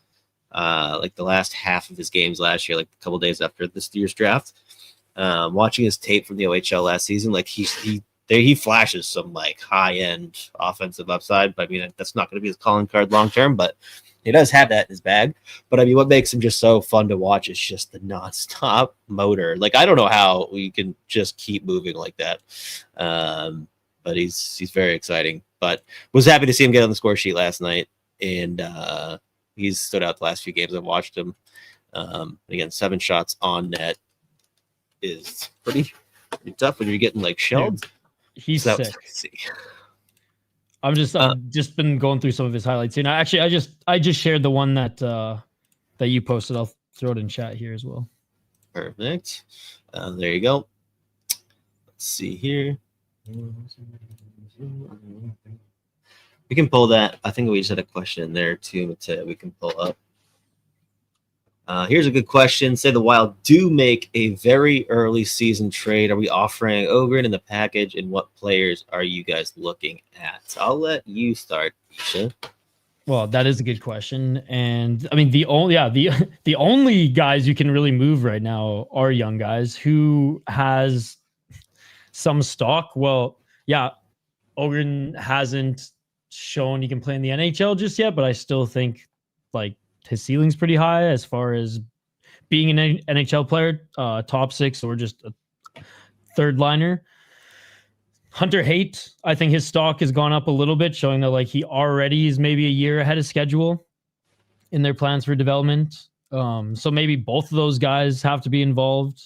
like the last half of his games last year, like a couple days after this year's draft, watching his tape from the OHL last season. Like, he flashes some like high-end offensive upside. But I mean, that's not going to be his calling card long term, but he does have that in his bag. But I mean, what makes him just so fun to watch is just the nonstop motor. Like, I don't know how we can just keep moving like that. But he's very exciting. But was happy to see him get on the score sheet last night, and he's stood out the last few games I've watched him. Again, 7 shots on net is pretty tough when you're getting like shelled. Dude, he's sick. I've just been going through some of his highlights. And I just shared the one that you posted. I'll throw it in chat here as well. Perfect. There you go. Let's see here. We can pull that. I think we just had a question in there too. We can pull up. Here's a good question. Say the Wild do make a very early season trade. Are we offering Ogren in the package? And what players are you guys looking at? I'll let you start, Isha. Well, that is a good question. And I mean, the only guys you can really move right now are young guys. Who has some stock? Well, yeah, Ogren hasn't shown he can play in the NHL just yet, but I still think like his ceiling's pretty high as far as being an NHL player, top 6 or just a third liner. Hunter Haight, I think his stock has gone up a little bit, showing that like he already is maybe a year ahead of schedule in their plans for development. So maybe both of those guys have to be involved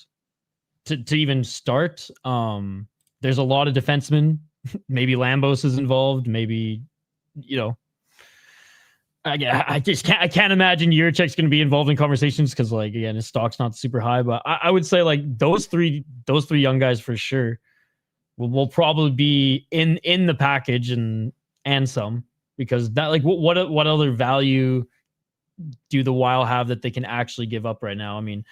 to even start. There's a lot of defensemen. Maybe Lambos is involved. Maybe, I can't imagine Yurchek's going to be involved in conversations because, like, again, his stock's not super high. But I would say like those three young guys for sure will probably be in the package and some, because that, like, what other value do the Wild have that they can actually give up right now? I mean,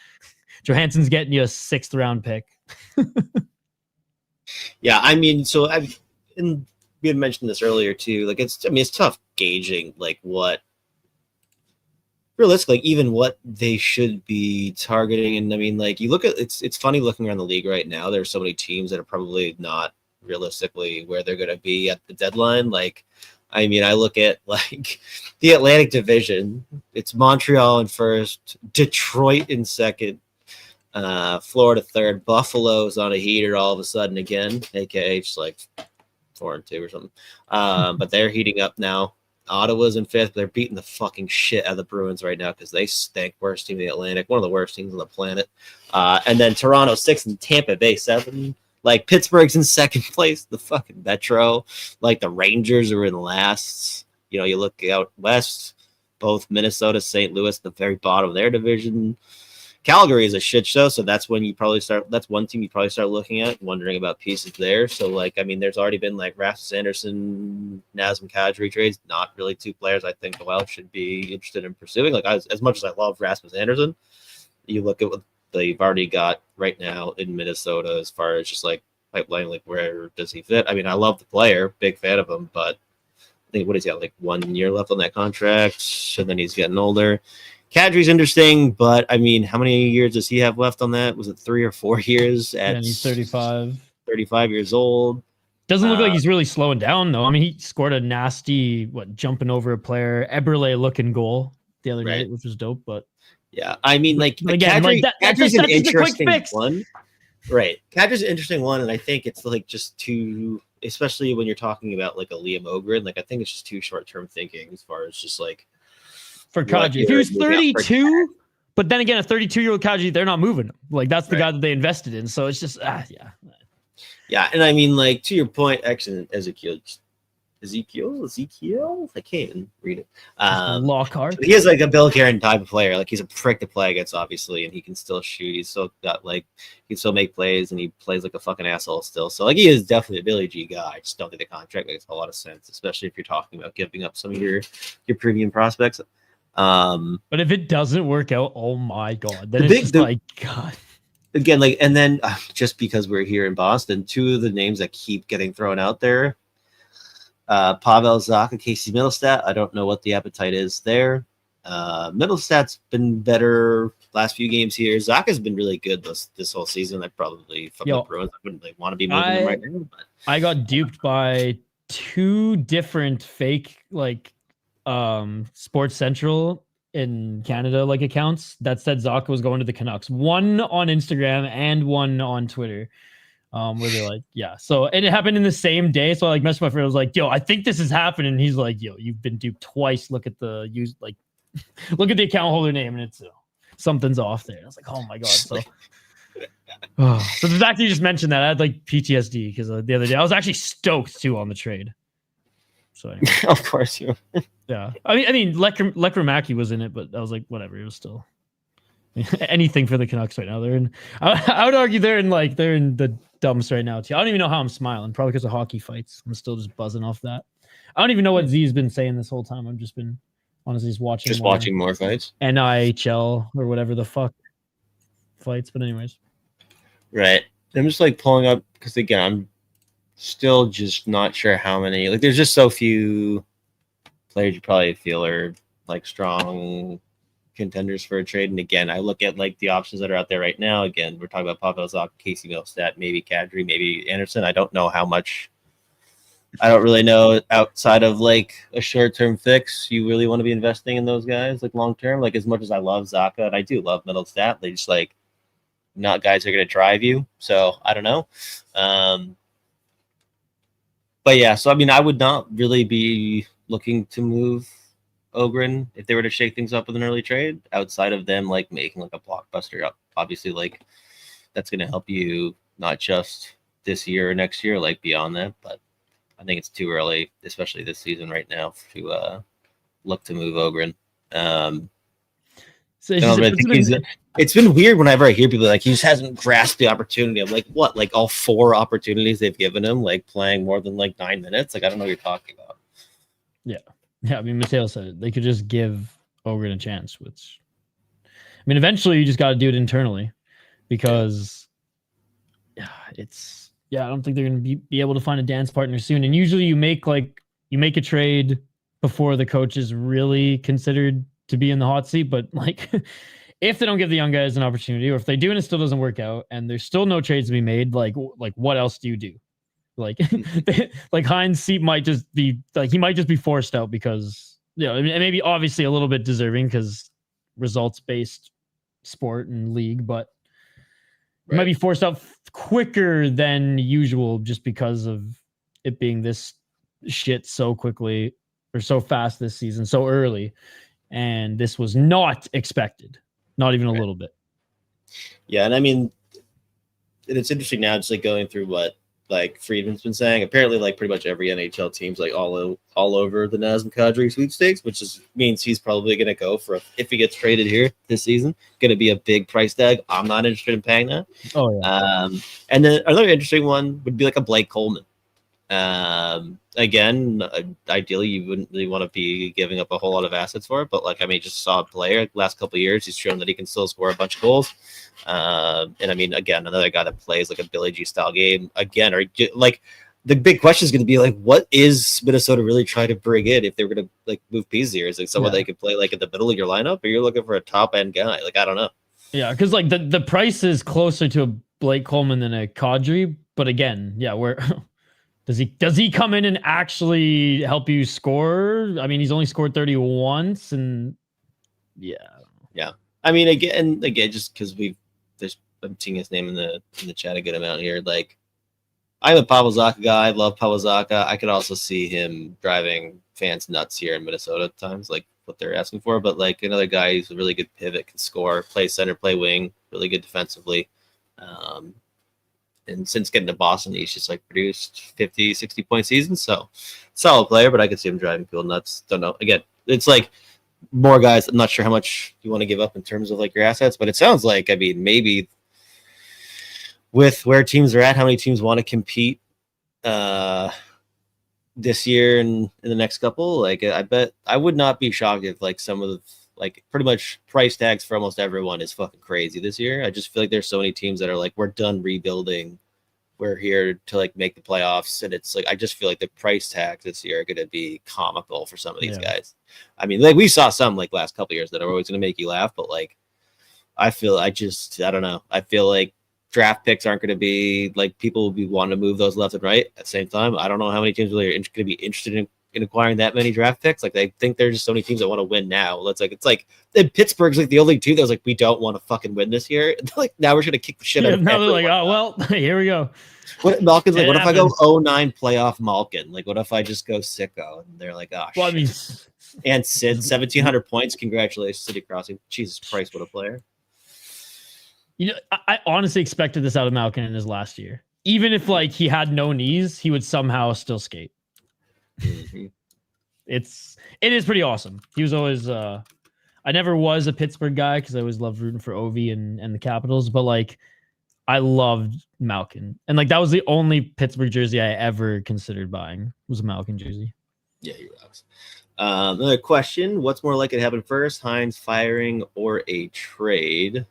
Johansson's getting you a 6th round pick. Yeah, I mean, so we had mentioned this earlier too. Like, it's tough gauging like what realistically, even what they should be targeting. And I mean, like, you look at it's funny looking around the league right now. There's so many teams that are probably not realistically where they're going to be at the deadline. Like, I mean, I look at like the Atlantic Division. It's Montreal in first, Detroit in second, Florida third, Buffalo's on a heater all of a sudden again, aka just like 4-2 or something. But they're heating up now. Ottawa's in 5th. They're beating the fucking shit out of the Bruins right now because they stink. Worst team in the Atlantic, one of the worst teams on the planet. And then Toronto 6th and Tampa Bay 7. Like, Pittsburgh's in 2nd place, the fucking Metro. Like, the Rangers are in last. You look out west, both Minnesota, St. Louis, the very bottom of their division. Calgary is a shit show, so that's when that's one team you probably start looking at, wondering about pieces there. So, like, I mean, there's already been like Rasmus Anderson, Nazem Kadri trades, not really 2 players I think the Wild should be interested in pursuing. Like, as much as I love Rasmus Anderson, you look at what they've already got right now in Minnesota as far as just like pipeline? Like, where does he fit? I mean, I love the player, big fan of him, but I think what he's got like 1 year left on that contract, and then he's getting older. Kadri's interesting, but I mean, how many years does he have left on that? Was it 3 or 4 years? And he's 35. 35 years old. Doesn't look like he's really slowing down though. I mean, he scored a nasty jumping over a player, Eberle looking goal the other night, which was dope. But yeah, I mean, like again, Kadri's an interesting fix. one, right? Kadri's an interesting one, and I think it's like just too, especially when you're talking about like a Liam Ogren. Like, I think it's just too short-term thinking as far as just like for Kadri. If he was 32, but then again, a 32-year-old Kadri, they're not moving him. Like, that's the guy that they invested in. So it's just yeah, and I mean, like, to your point, actually, Ezekiel, I can't even read it. Lockhart. He is like a Bill Karen type of player. Like, he's a prick to play against, obviously, and he can still shoot. He's still got like, he can still make plays, and he plays like a fucking asshole still. So like, he is definitely a Billy G guy. I just don't think the contract makes a lot of sense, especially if you're talking about giving up some of your premium prospects. But if it doesn't work out, oh my god, then it's like god. Again, like, and then just because we're here in Boston, two of the names that keep getting thrown out there, Pavel Zacha, Casey Middlestat. I don't know what the appetite is there. Middlestat's been better last few games here. Zacha's been really good this whole season. I probably from the Bruins, I wouldn't want to be moving him right now. But I got duped by two different fake Sports Central in Canada accounts that said Zacha was going to the Canucks. One on Instagram and one on Twitter. Where they're like, yeah. So, and it happened in the same day. So I messaged my friend. I was like, yo, I think this is happening. And he's like, yo, you've been duped twice. Look at the look at the account holder name, and it's something's off there. I was like, oh my god. So, so the fact that you just mentioned that, I had PTSD because the other day I was actually stoked too on the trade. So anyway. Of course you. Yeah, I mean, Lekramaki was in it, but I was like, whatever. It was still anything for the Canucks right now. They're in. I would argue they're in the dumps right now too. I don't even know how I'm smiling. Probably because of hockey fights. I'm still just buzzing off that. I don't even know what Z's been saying this whole time. I've just been honestly watching more fights. NHL or whatever the fuck fights. But anyways, right. I'm just pulling up because again, I'm still just not sure how many. There's just so few players you probably feel are strong contenders for a trade. And again, I look at the options that are out there right now. Again, we're talking about Pavel Zacha, Casey Middlestat, maybe Kadri, maybe Anderson. I don't know how much. I don't really know outside of a short-term fix you really want to be investing in those guys long-term. As much as I love Zacha and I do love Middlestat, they just not guys who are going to drive you. So I don't know. But yeah, so I mean, I would not really be looking to move Ogren if they were to shake things up with an early trade outside of them making a blockbuster. Obviously, that's going to help you not just this year or next year, beyond that. But I think it's too early, especially this season right now, to look to move Ogren. So it's been weird whenever I hear people he just hasn't grasped the opportunity. I'm what? All 4 opportunities they've given him, playing more than 9 minutes. I don't know what you're talking about. Yeah. Yeah, I mean, Mateo said it. They could just give Ogren a chance, which, I mean, eventually you just got to do it internally because I don't think they're going to be able to find a dance partner soon. And usually you make a trade before the coach is really considered to be in the hot seat. But if they don't give the young guys an opportunity, or if they do and it still doesn't work out and there's still no trades to be made, what else do you do? Heinz' seat might just be he might just be forced out because and maybe obviously a little bit deserving because results based sport and league, but it might be forced out quicker than usual just because of it being this shit so quickly or so fast this season, so early, and this was not expected, not even a little bit. Yeah, and I mean, it's interesting now, just going through what. Friedman's been saying, apparently pretty much every NHL team's all over the Nazem Kadri sweepstakes, which means he's probably going to go for if he gets traded here this season, going to be a big price tag. I'm not interested in paying that. Oh yeah. And then another interesting one would be a Blake Coleman. Again, ideally, you wouldn't really want to be giving up a whole lot of assets for it, but like, I mean, just saw a player last couple of years. He's shown that he can still score a bunch of goals. And I mean, again, another guy that plays like a Billy G style game. Again, or like the big question is going to be like, what is Minnesota really trying to bring in if they're going to like move pieces here? Is it someone they could play like in the middle of your lineup, or you're looking for a top end guy? Like, I don't know. Yeah, because like the price is closer to a Blake Coleman than a Kadri, but again, yeah, where does he come in and actually help you score? I mean, he's only scored 30 once, and yeah. I mean, again, just because I'm seeing his name in the chat a good amount here. Like, I'm a Pavel Zacha guy. I love Pavel Zacha. I could also see him driving fans nuts here in Minnesota at times, like what they're asking for. But like another guy who's a really good pivot, can score, play center, play wing, really good defensively. And since getting to Boston, he's just like produced 50, 60 point seasons. So solid player, but I could see him driving people nuts. Don't know. Again, it's like more guys. I'm not sure how much you want to give up in terms of like your assets, but it sounds like, I mean, maybe with where teams are at, how many teams want to compete this year and in the next couple, like I bet I would not be shocked if like some of the like pretty much price tags for almost everyone is fucking crazy this year. I just feel like there's so many teams that are like, we're done rebuilding. We're here to like make the playoffs. And it's like, I just feel like the price tags this year are going to be comical for some of these guys. I mean, like we saw some like last couple of years that are always going to make you laugh, but like, I don't know. I feel like draft picks aren't going to be like, people will be wanting to move those left and right at the same time. I don't know how many teams really are going to be interested in acquiring that many draft picks. Like, they think there's just so many teams that want to win now. It's like and Pittsburgh's like the only team that was like, we don't want to fucking win this year. Like, now we're gonna kick the shit out of now they're like, oh well, here we go. What Malkin's like, what if I go 09 playoff Malkin? Like, what if I just go sicko? And they're like, oh well, shit. I mean, and Sid, 1,700 points. Congratulations, City Crossing. Jesus Christ, what a player. You know, I honestly expected this out of Malkin in his last year. Even if like he had no knees, he would somehow still skate. Mm-hmm. It is pretty awesome. He was always I never was a Pittsburgh guy because I always loved rooting for Ovi and the Capitals, but like I loved Malkin. And like that was the only Pittsburgh jersey I ever considered buying, was a Malkin jersey. Yeah, he rocks. Another question: what's more likely to happen first, Hines firing or a trade?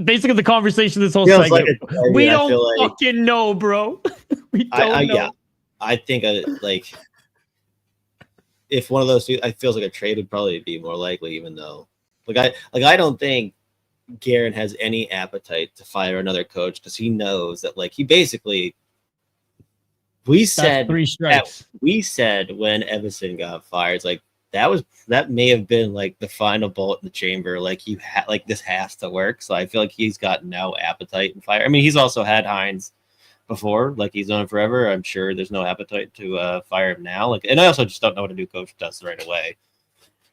Basically, the conversation this whole segment. We don't fucking know, bro. We don't know. Yeah, I think like if one of those two, I feels like a trade would probably be more likely, even though I don't think Guerin has any appetite to fire another coach because he knows that like he basically we said when Evason got fired, it's like that may have been like the final bullet in the chamber. Like this has to work. So I feel like he's got no appetite in fire. I mean, he's also had Hines before, like he's known him forever. I'm sure there's no appetite to fire him now. Like, and I also just don't know what a new coach does right away.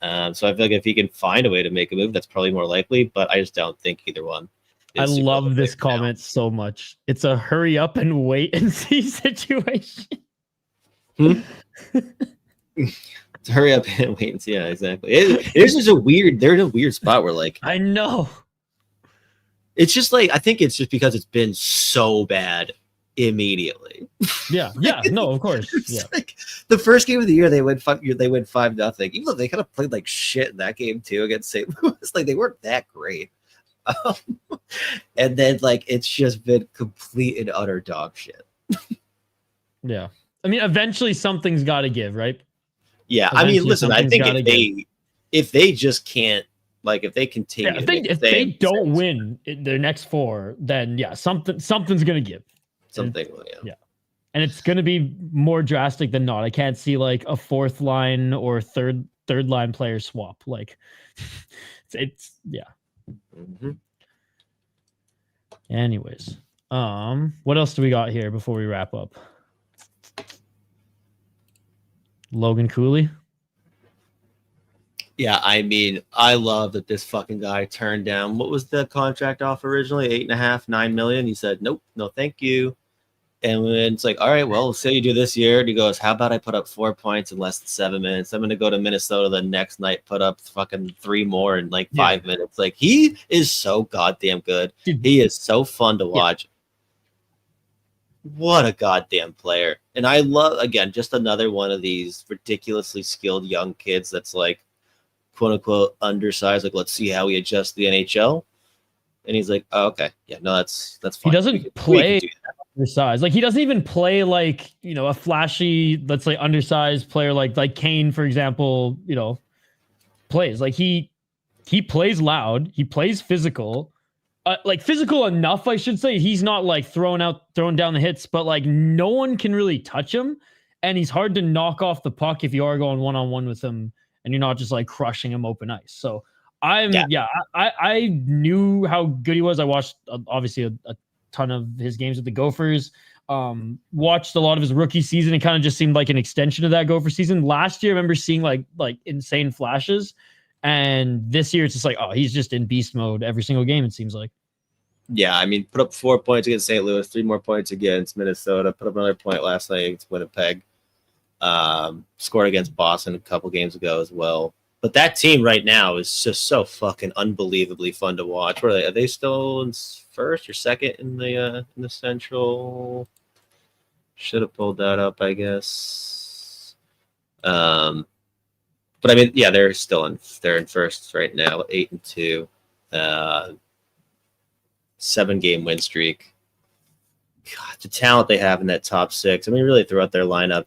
So I feel like if he can find a way to make a move, that's probably more likely. But I just don't think either one. I love this comment so much. It's a hurry up and wait and see situation. Hurry up and wait and see. Yeah, exactly. It's just they're in a weird spot where like I know. It's just like I think it's just because it's been so bad immediately. Yeah, no, of course. Yeah. Like the first game of the year they went 5-0. Even though they kind of played like shit in that game too against St. Louis, like they weren't that great. And then like it's just been complete and utter dog shit. Yeah, I mean, eventually something's got to give, right? Yeah, I mean, listen, I think if they just can't, like, if they continue, if they don't win their next four, then yeah, something's gonna give. Something, yeah. And it's gonna be more drastic than not. I can't see like a fourth line or third line player swap. Like, it's yeah. Mm-hmm. Anyways, what else do we got here before we wrap up? Logan Cooley. Yeah, I mean, I love that this fucking guy turned down. What was the contract offer originally? 8.5, $9 million. He said, nope, no, thank you. And when it's like, all right, well, say you do this year. And he goes, how about I put up 4 points in less than 7 minutes? I'm going to go to Minnesota the next night, put up fucking 3 more in like 5 minutes. Like, he is so goddamn good. Dude, he is so fun to watch. What a goddamn player. And I love, again, just another one of these ridiculously skilled young kids that's like, quote unquote, undersized. Like, let's see how he adjusts to the NHL. And he's like, oh, okay. Yeah, no, that's fine. He doesn't play undersized. Like, he doesn't even play like, you know, a flashy, let's say, undersized player like Kane, for example, you know, plays. Like, he plays loud. He plays physical. Like physical enough, I should say. He's not like throwing down the hits, but like no one can really touch him, and he's hard to knock off the puck if you are going one-on-one with him, and you're not just like crushing him open ice. So I knew how good he was. I watched obviously a ton of his games with the Gophers. Watched a lot of his rookie season. It kind of just seemed like an extension of that Gopher season. Last year, I remember seeing like insane flashes. And this year, it's just like, oh, he's just in beast mode every single game, it seems like. Yeah, I mean, put up 4 points against St. Louis, 3 more points against Minnesota, put up another point last night against Winnipeg. Scored against Boston a couple games ago as well. But that team right now is just so fucking unbelievably fun to watch. What are they? Are they still in first or second in the Central? Should have pulled that up, I guess. But I mean, yeah, they're in first right now, 8-2, 7-game win streak. God, the talent they have in that top six. I mean, really throughout their lineup,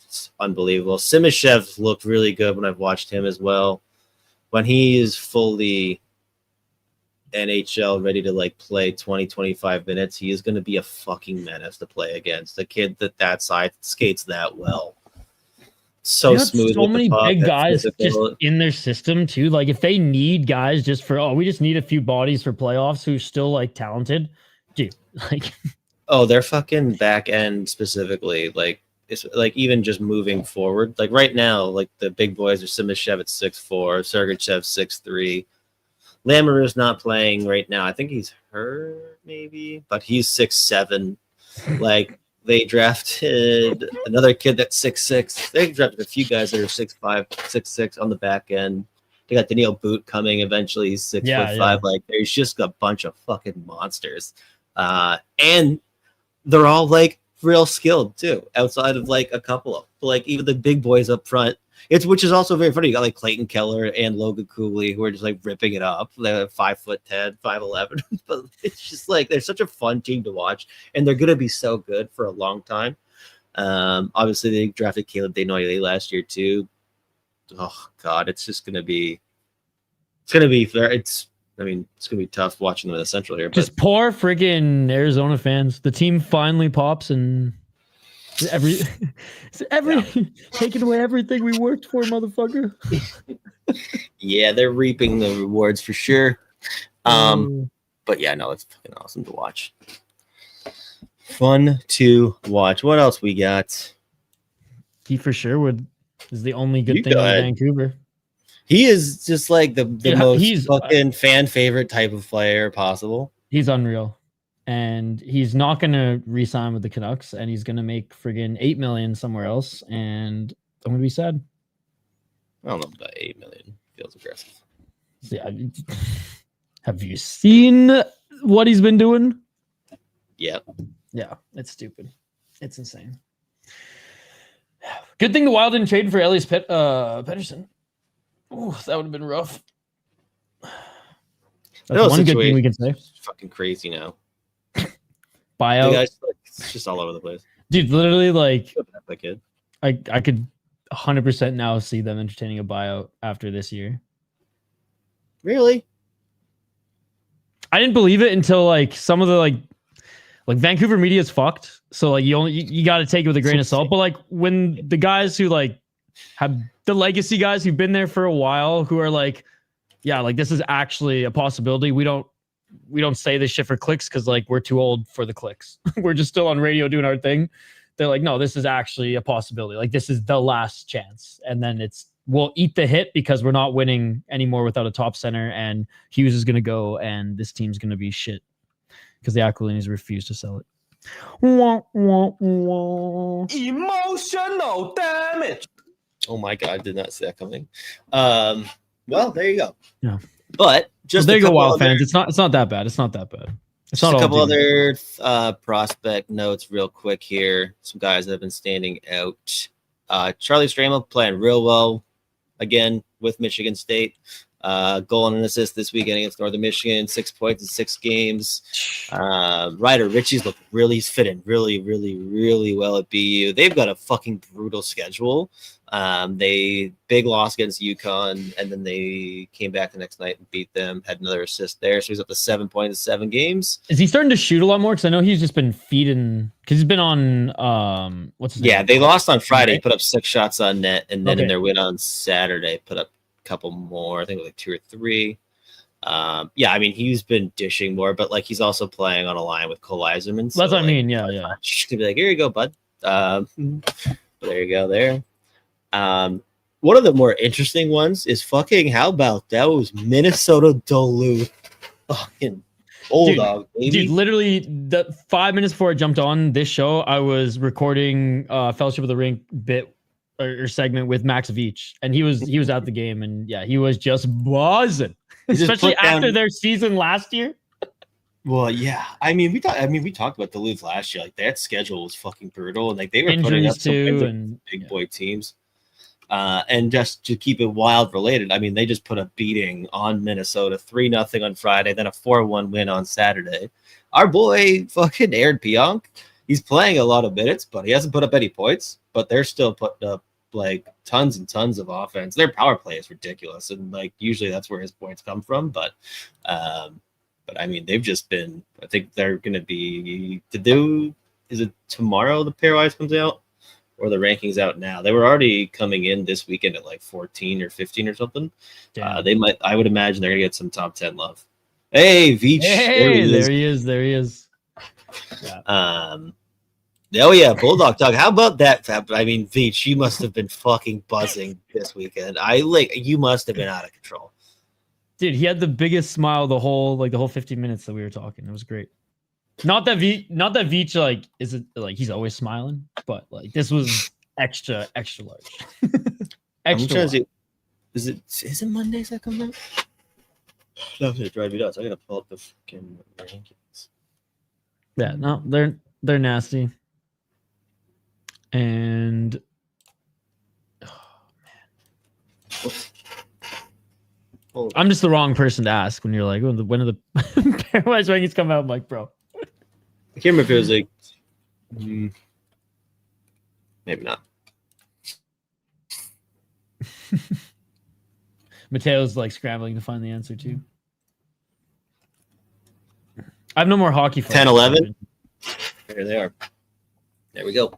it's unbelievable. Simashev looked really good when I've watched him as well. When he is fully NHL ready to like play 20, 25 minutes, he is going to be a fucking menace to play against. A kid that side skates that well. So smooth. So many big guys just in their system too. Like if they need guys just for, we just need a few bodies for playoffs who's still like talented, dude. Like, their fucking back end specifically, like it's like even just moving forward. Like right now, like the big boys are Simashev at 6'4", Sergachev 6'3". Lamoureux's not playing right now. I think he's hurt maybe, but he's 6'7". Like. They drafted another kid that's 6'6". They drafted a few guys that are 6'5", 6'6" on the back end. They got Daniel Boot coming eventually. He's 6'5". Yeah. Like there's just a bunch of fucking monsters, and they're all like real skilled too. Outside of like a couple of like even the big boys up front. Which is also very funny. You got like Clayton Keller and Logan Cooley who are just like ripping it up. They're 5'10", 5'11", but it's just like they're such a fun team to watch, and they're gonna be so good for a long time. Obviously they drafted Caleb Desnoyers last year too. Oh God, it's gonna be gonna be tough watching them in the Central here. But just poor friggin' Arizona fans. The team finally pops and. Taking away everything we worked for, motherfucker. Yeah, they're reaping the rewards for sure. But yeah, no, it's fucking awesome to watch. Fun to watch. What else we got? Kiefer Sherwood is the only good thing in Vancouver. He is just like the most fucking fan favorite type of player possible. He's unreal. And he's not going to re-sign with the Canucks, and he's going to make friggin' $8 million somewhere else, and I'm going to be sad. I don't know about $8 million. Feels aggressive. Yeah. Have you seen what he's been doing? Yeah. Yeah, it's stupid. It's insane. Good thing the Wild didn't trade for Elias Pettersson. Oh, that would have been rough. That's one good thing we can say. It's fucking crazy now. Buyout. Guys, it's just all over the place. Dude, literally, like, I could 100% now see them entertaining a buyout after this year. Really? I didn't believe it until like some of the like Vancouver media is fucked. So like you got to take it with a grain of salt. But like when the guys who like have the legacy guys who've been there for a while who are like, yeah, like this is actually a possibility. We don't say this shit for clicks because like we're too old for the clicks. We're just still on radio doing our thing. They're like, no, this is actually a possibility. Like this is the last chance. And then we'll eat the hit because we're not winning anymore without a top center, and Hughes is going to go, and this team's going to be shit because the Aquilinis refuse to sell it. Wah, wah, wah. Emotional damage. Oh my God, did not see that coming. Well, there you go. Yeah. But just there you go, Wild fans. It's not that bad. It's not that bad. It's Just not a all couple dudes. other prospect notes real quick here. Some guys that have been standing out. Charlie Stramel playing real well again with Michigan State. Goal and an assist this weekend against Northern Michigan. 6 points in 6 games. Ryder Ritchie's look really fitting really well at BU. They've got a fucking brutal schedule. They big loss against UConn, and then they came back the next night and beat them. Had another assist there, so he's up to 7 points in 7 games. Is he starting to shoot a lot more? Because I know he's just been feeding. Because he's been on what's his name? Yeah, they lost on Friday. Put up 6 shots on net, and then in Okay. their win on Saturday, put up a couple more. I think like 2 or 3. Yeah, I mean he's been dishing more, but like he's also playing on a line with Cole Eiserman. That's what I mean. Yeah. Just gonna be like, here you go, bud. There you go. There. One of the more interesting ones is fucking. How about that was Minnesota Duluth, fucking bulldog, baby. Dude, literally the 5 minutes before I jumped on this show, I was recording Fellowship of the Ring bit or segment with Max Veach, and he was at the game, and yeah, he was just buzzing, especially after their season last year. Well, yeah. I mean, we talked about Duluth last year. Like that schedule was fucking brutal, and like they were putting up some wins against big boy teams. And just to keep it wild related, I mean, they just put a beating on Minnesota, 3-0 on Friday, then a 4-1 win on Saturday. Our boy, fucking Aaron Pionk, he's playing a lot of minutes, but he hasn't put up any points. But they're still putting up like tons and tons of offense. Their power play is ridiculous, and like usually that's where his points come from. But I mean, they've just been. I think they're going to be to do. Is it tomorrow the pairwise comes out, or the rankings out now? They were already coming in this weekend at like 14 or 15 or something. They might. I would imagine they're going to get some top 10 love. Hey, Veach. Hey, there he is. Yeah. Oh yeah, Bulldog Talk. How about that? I mean, Veach, you must have been fucking buzzing this weekend. You must have been out of control. Dude, he had the biggest smile the whole 15 minutes that we were talking. It was great. Not that Veach like is it like he's always smiling, but like this was extra large. Extra large. Is it Mondays that come out? That's gonna drive me nuts. I gotta pull up the fucking rankings. Yeah, no, they're nasty. And I'm just the wrong person to ask when you're like, when are the pairwise rankings come out? I'm like, bro. I can't remember if it was like maybe not. Mateo's like scrambling to find the answer too. I have no more hockey. 10-11. There they are. There we go.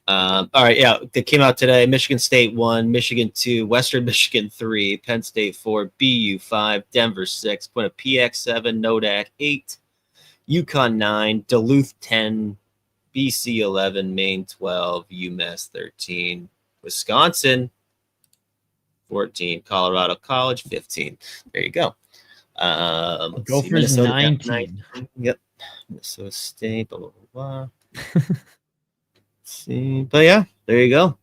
All right, yeah, they came out today. Michigan State 1, Michigan 2, Western Michigan 3, Penn State 4, BU 5, Denver 6, Point of PX 7, Nodak 8, UConn 9, Duluth 10, BC 11, Maine 12, UMass 13, Wisconsin 14, Colorado College 15. There you go. Gophers 19. Yep. Minnesota State, blah, blah, blah, blah. See, but yeah, there you go.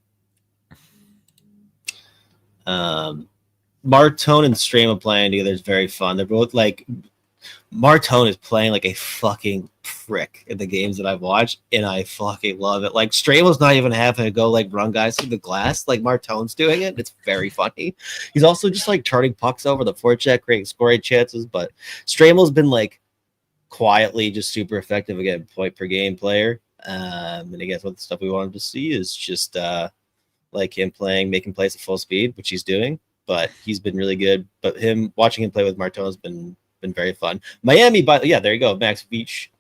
Martone and Strama playing together is very fun. They're both like Martone is playing like a fucking prick in the games that I've watched, and I fucking love it. Like Strama's not even having to go like run guys through the glass, like Martone's doing it. It's very funny. He's also just like turning pucks over the forecheck, creating scoring chances. But Strama's been like quietly just super effective again, point per game player. And I guess what the stuff we wanted to see is just like him making plays at full speed, which he's doing. But he's been really good. But watching him play with Martone has been very fun. Miami, there you go, Max Beach.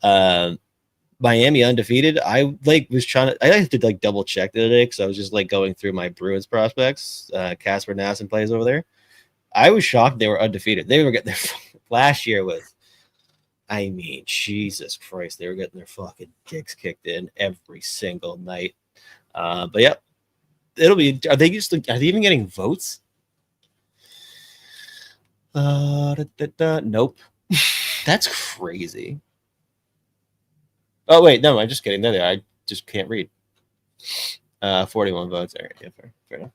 Miami undefeated. I was trying to. I had to like double check the other day because I was just like going through my Bruins prospects. Casper Nassen plays over there. I was shocked they were undefeated. They were getting their last year with. I mean, Jesus Christ, they were getting their fucking dicks kicked in every single night. But yeah, it'll be. Are they even getting votes? Nope. That's crazy. Oh wait, no, I'm just kidding. There, I just can't read. 41 votes. All right, yeah, fair enough.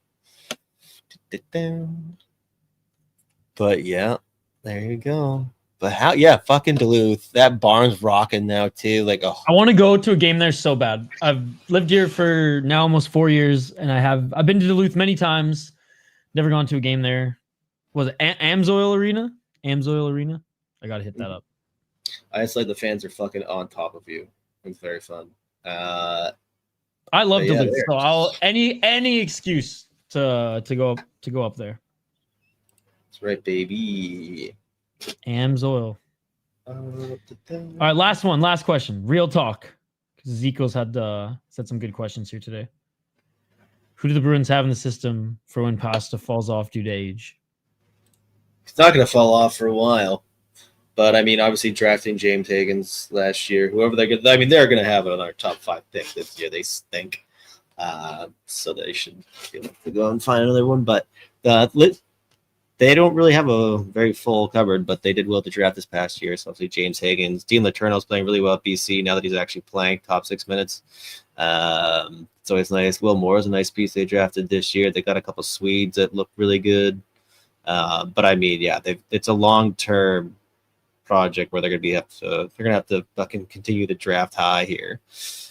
But yeah, there you go. But how? Yeah, fucking Duluth. That barn's rocking now too. Like, oh, I want to go to a game there so bad. I've lived here for now almost 4 years, and I've been to Duluth many times. Never gone to a game there. Was it Amsoil Arena? Amsoil Arena. I gotta hit that up. I just like the fans are fucking on top of you. It's very fun. I love yeah, Duluth, so I'll any excuse to go up there. That's right, baby. Amsoil. All right, last question. Real talk. Zico's had said some good questions here today. Who do the Bruins have in the system for when Pasta falls off due to age? It's not going to fall off for a while. But, I mean, obviously drafting James Higgins last year, whoever they're going to – I mean, they're going to have it on our top 5 pick this year, they think. So they should be able to go and find another one. But they don't really have a very full cupboard, but they did well to draft this past year. So, obviously, James Higgins. Dean Letourneau's playing really well at BC now that he's actually playing top 6 minutes. It's always nice. Will Moore is a nice piece they drafted this year. They got a couple Swedes that look really good. But, I mean, yeah, it's a long-term project where they're gonna have to fucking continue to draft high here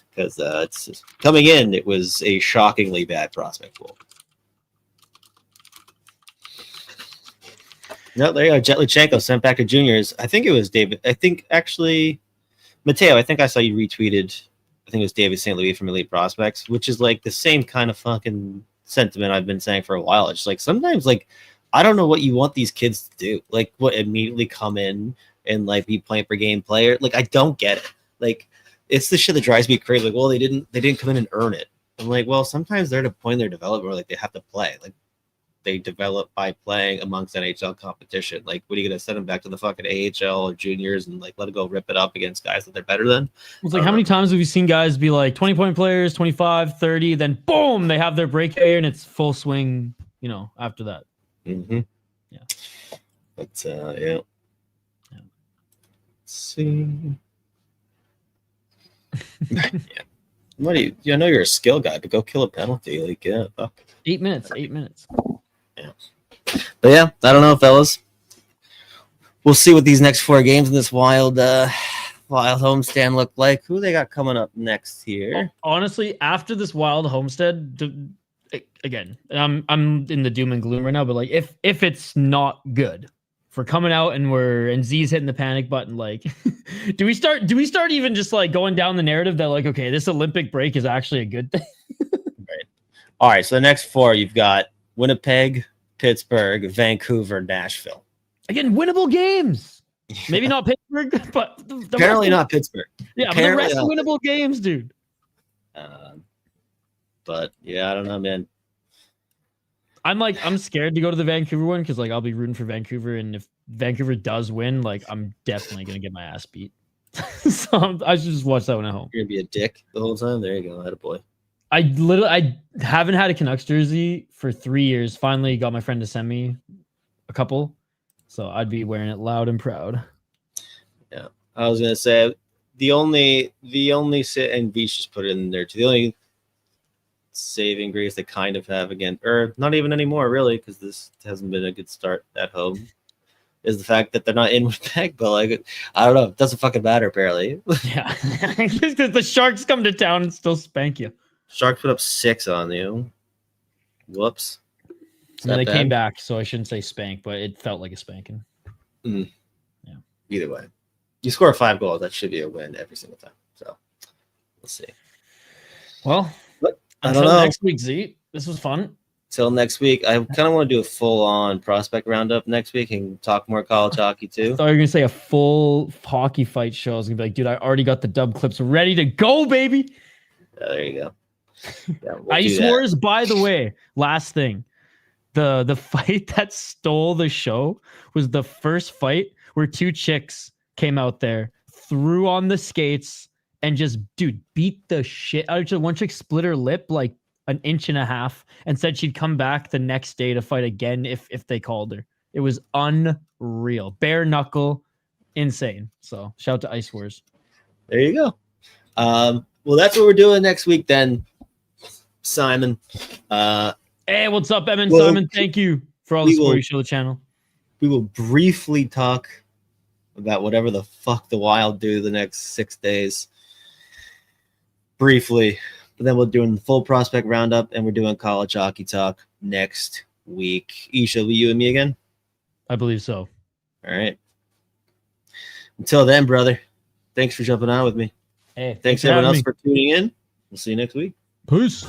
because it's coming in. It was a shockingly bad prospect pool. No, there you go. Jetlichenko sent back to juniors. I think it was David. I think actually, Mateo. I think I saw you retweeted. I think it was David St. Louis from Elite Prospects, which is like the same kind of fucking sentiment I've been saying for a while. It's like sometimes like I don't know what you want these kids to do. Like what immediately come in and like be point per game player. Like I don't get it. Like it's the shit that drives me crazy. Like, well, they didn't come in and earn it. I'm like, well, sometimes they're at a point in their development where like they have to play. Like they develop by playing amongst NHL competition. Like, what are you gonna send them back to the fucking AHL or juniors and like let it go rip it up against guys that they're better than? It's like how many times have you seen guys be like 20-point players, 25, 30, then boom, they have their breakaway and it's full swing, after that. Mm-hmm. Yeah. But yeah. See. Yeah. What do you? I know you're a skill guy, but go kill a penalty. Like, yeah, fuck. 8 minutes. 8 minutes. Yeah. But yeah, I don't know, fellas. We'll see what these next 4 games in this wild homestand look like. Who they got coming up next here? Honestly, after this wild homestead, again, I'm in the doom and gloom right now. But like, if it's not good. For coming out and Z's hitting the panic button, like, do we start even just like going down the narrative that like, okay, this Olympic break is actually a good thing? Right. All right. So the next 4, you've got Winnipeg, Pittsburgh, Vancouver, Nashville. Again, winnable games. Maybe not Pittsburgh, but apparently not Pittsburgh. Yeah, but the rest are winnable games, dude. But yeah, I don't know, man. I'm scared to go to the Vancouver one because like I'll be rooting for Vancouver, and if Vancouver does win, like I'm definitely gonna get my ass beat. So I should just watch that one at home. You're gonna be a dick the whole time. There you go, attaboy. I haven't had a Canucks jersey for 3 years. Finally got my friend to send me a couple, so I'd be wearing it loud and proud. Yeah, I was gonna say the only and Beach just put it in there too. The only saving grace they kind of have again, or not even anymore really, because this hasn't been a good start at home, is the fact that they're not in Winnipeg. But like, I don't know, it doesn't fucking matter apparently. Yeah, because the Sharks come to town and still spank you. Sharks put up 6 on you. Whoops. And they came back, so I shouldn't say spank, but it felt like a spanking. Yeah. Either way, you score 5 goals, that should be a win every single time. So we'll see. Well. I don't know. Next week, Z. This was fun. Till next week. I kind of want to do a full-on prospect roundup next week and talk more college hockey too. I thought you were going to say a full hockey fight show. I was going to be like, dude, I already got the dub clips ready to go, baby. There you go. Yeah, Ice Wars, by the way, last thing. The fight that stole the show was the first fight where 2 chicks came out there, threw on the skates, and just, dude, beat the shit out of each other. One chick split her lip like 1.5 inches and said she'd come back the next day to fight again if they called her. It was unreal. Bare knuckle, insane. So shout out to Ice Wars. There you go. Well, that's what we're doing next week then, Simon. Hey, what's up, Emin? Simon, thank you for all the support you show the channel. We will briefly talk about whatever the fuck the Wild do the next 6 days. Briefly. But then we're doing the full prospect roundup, and we're doing college hockey talk next week. Isha, will you and me again? I believe so. All right. Until then, brother, thanks for jumping on with me. Hey, Thanks for everyone having else me. for tuning in. We'll see you next week. Peace.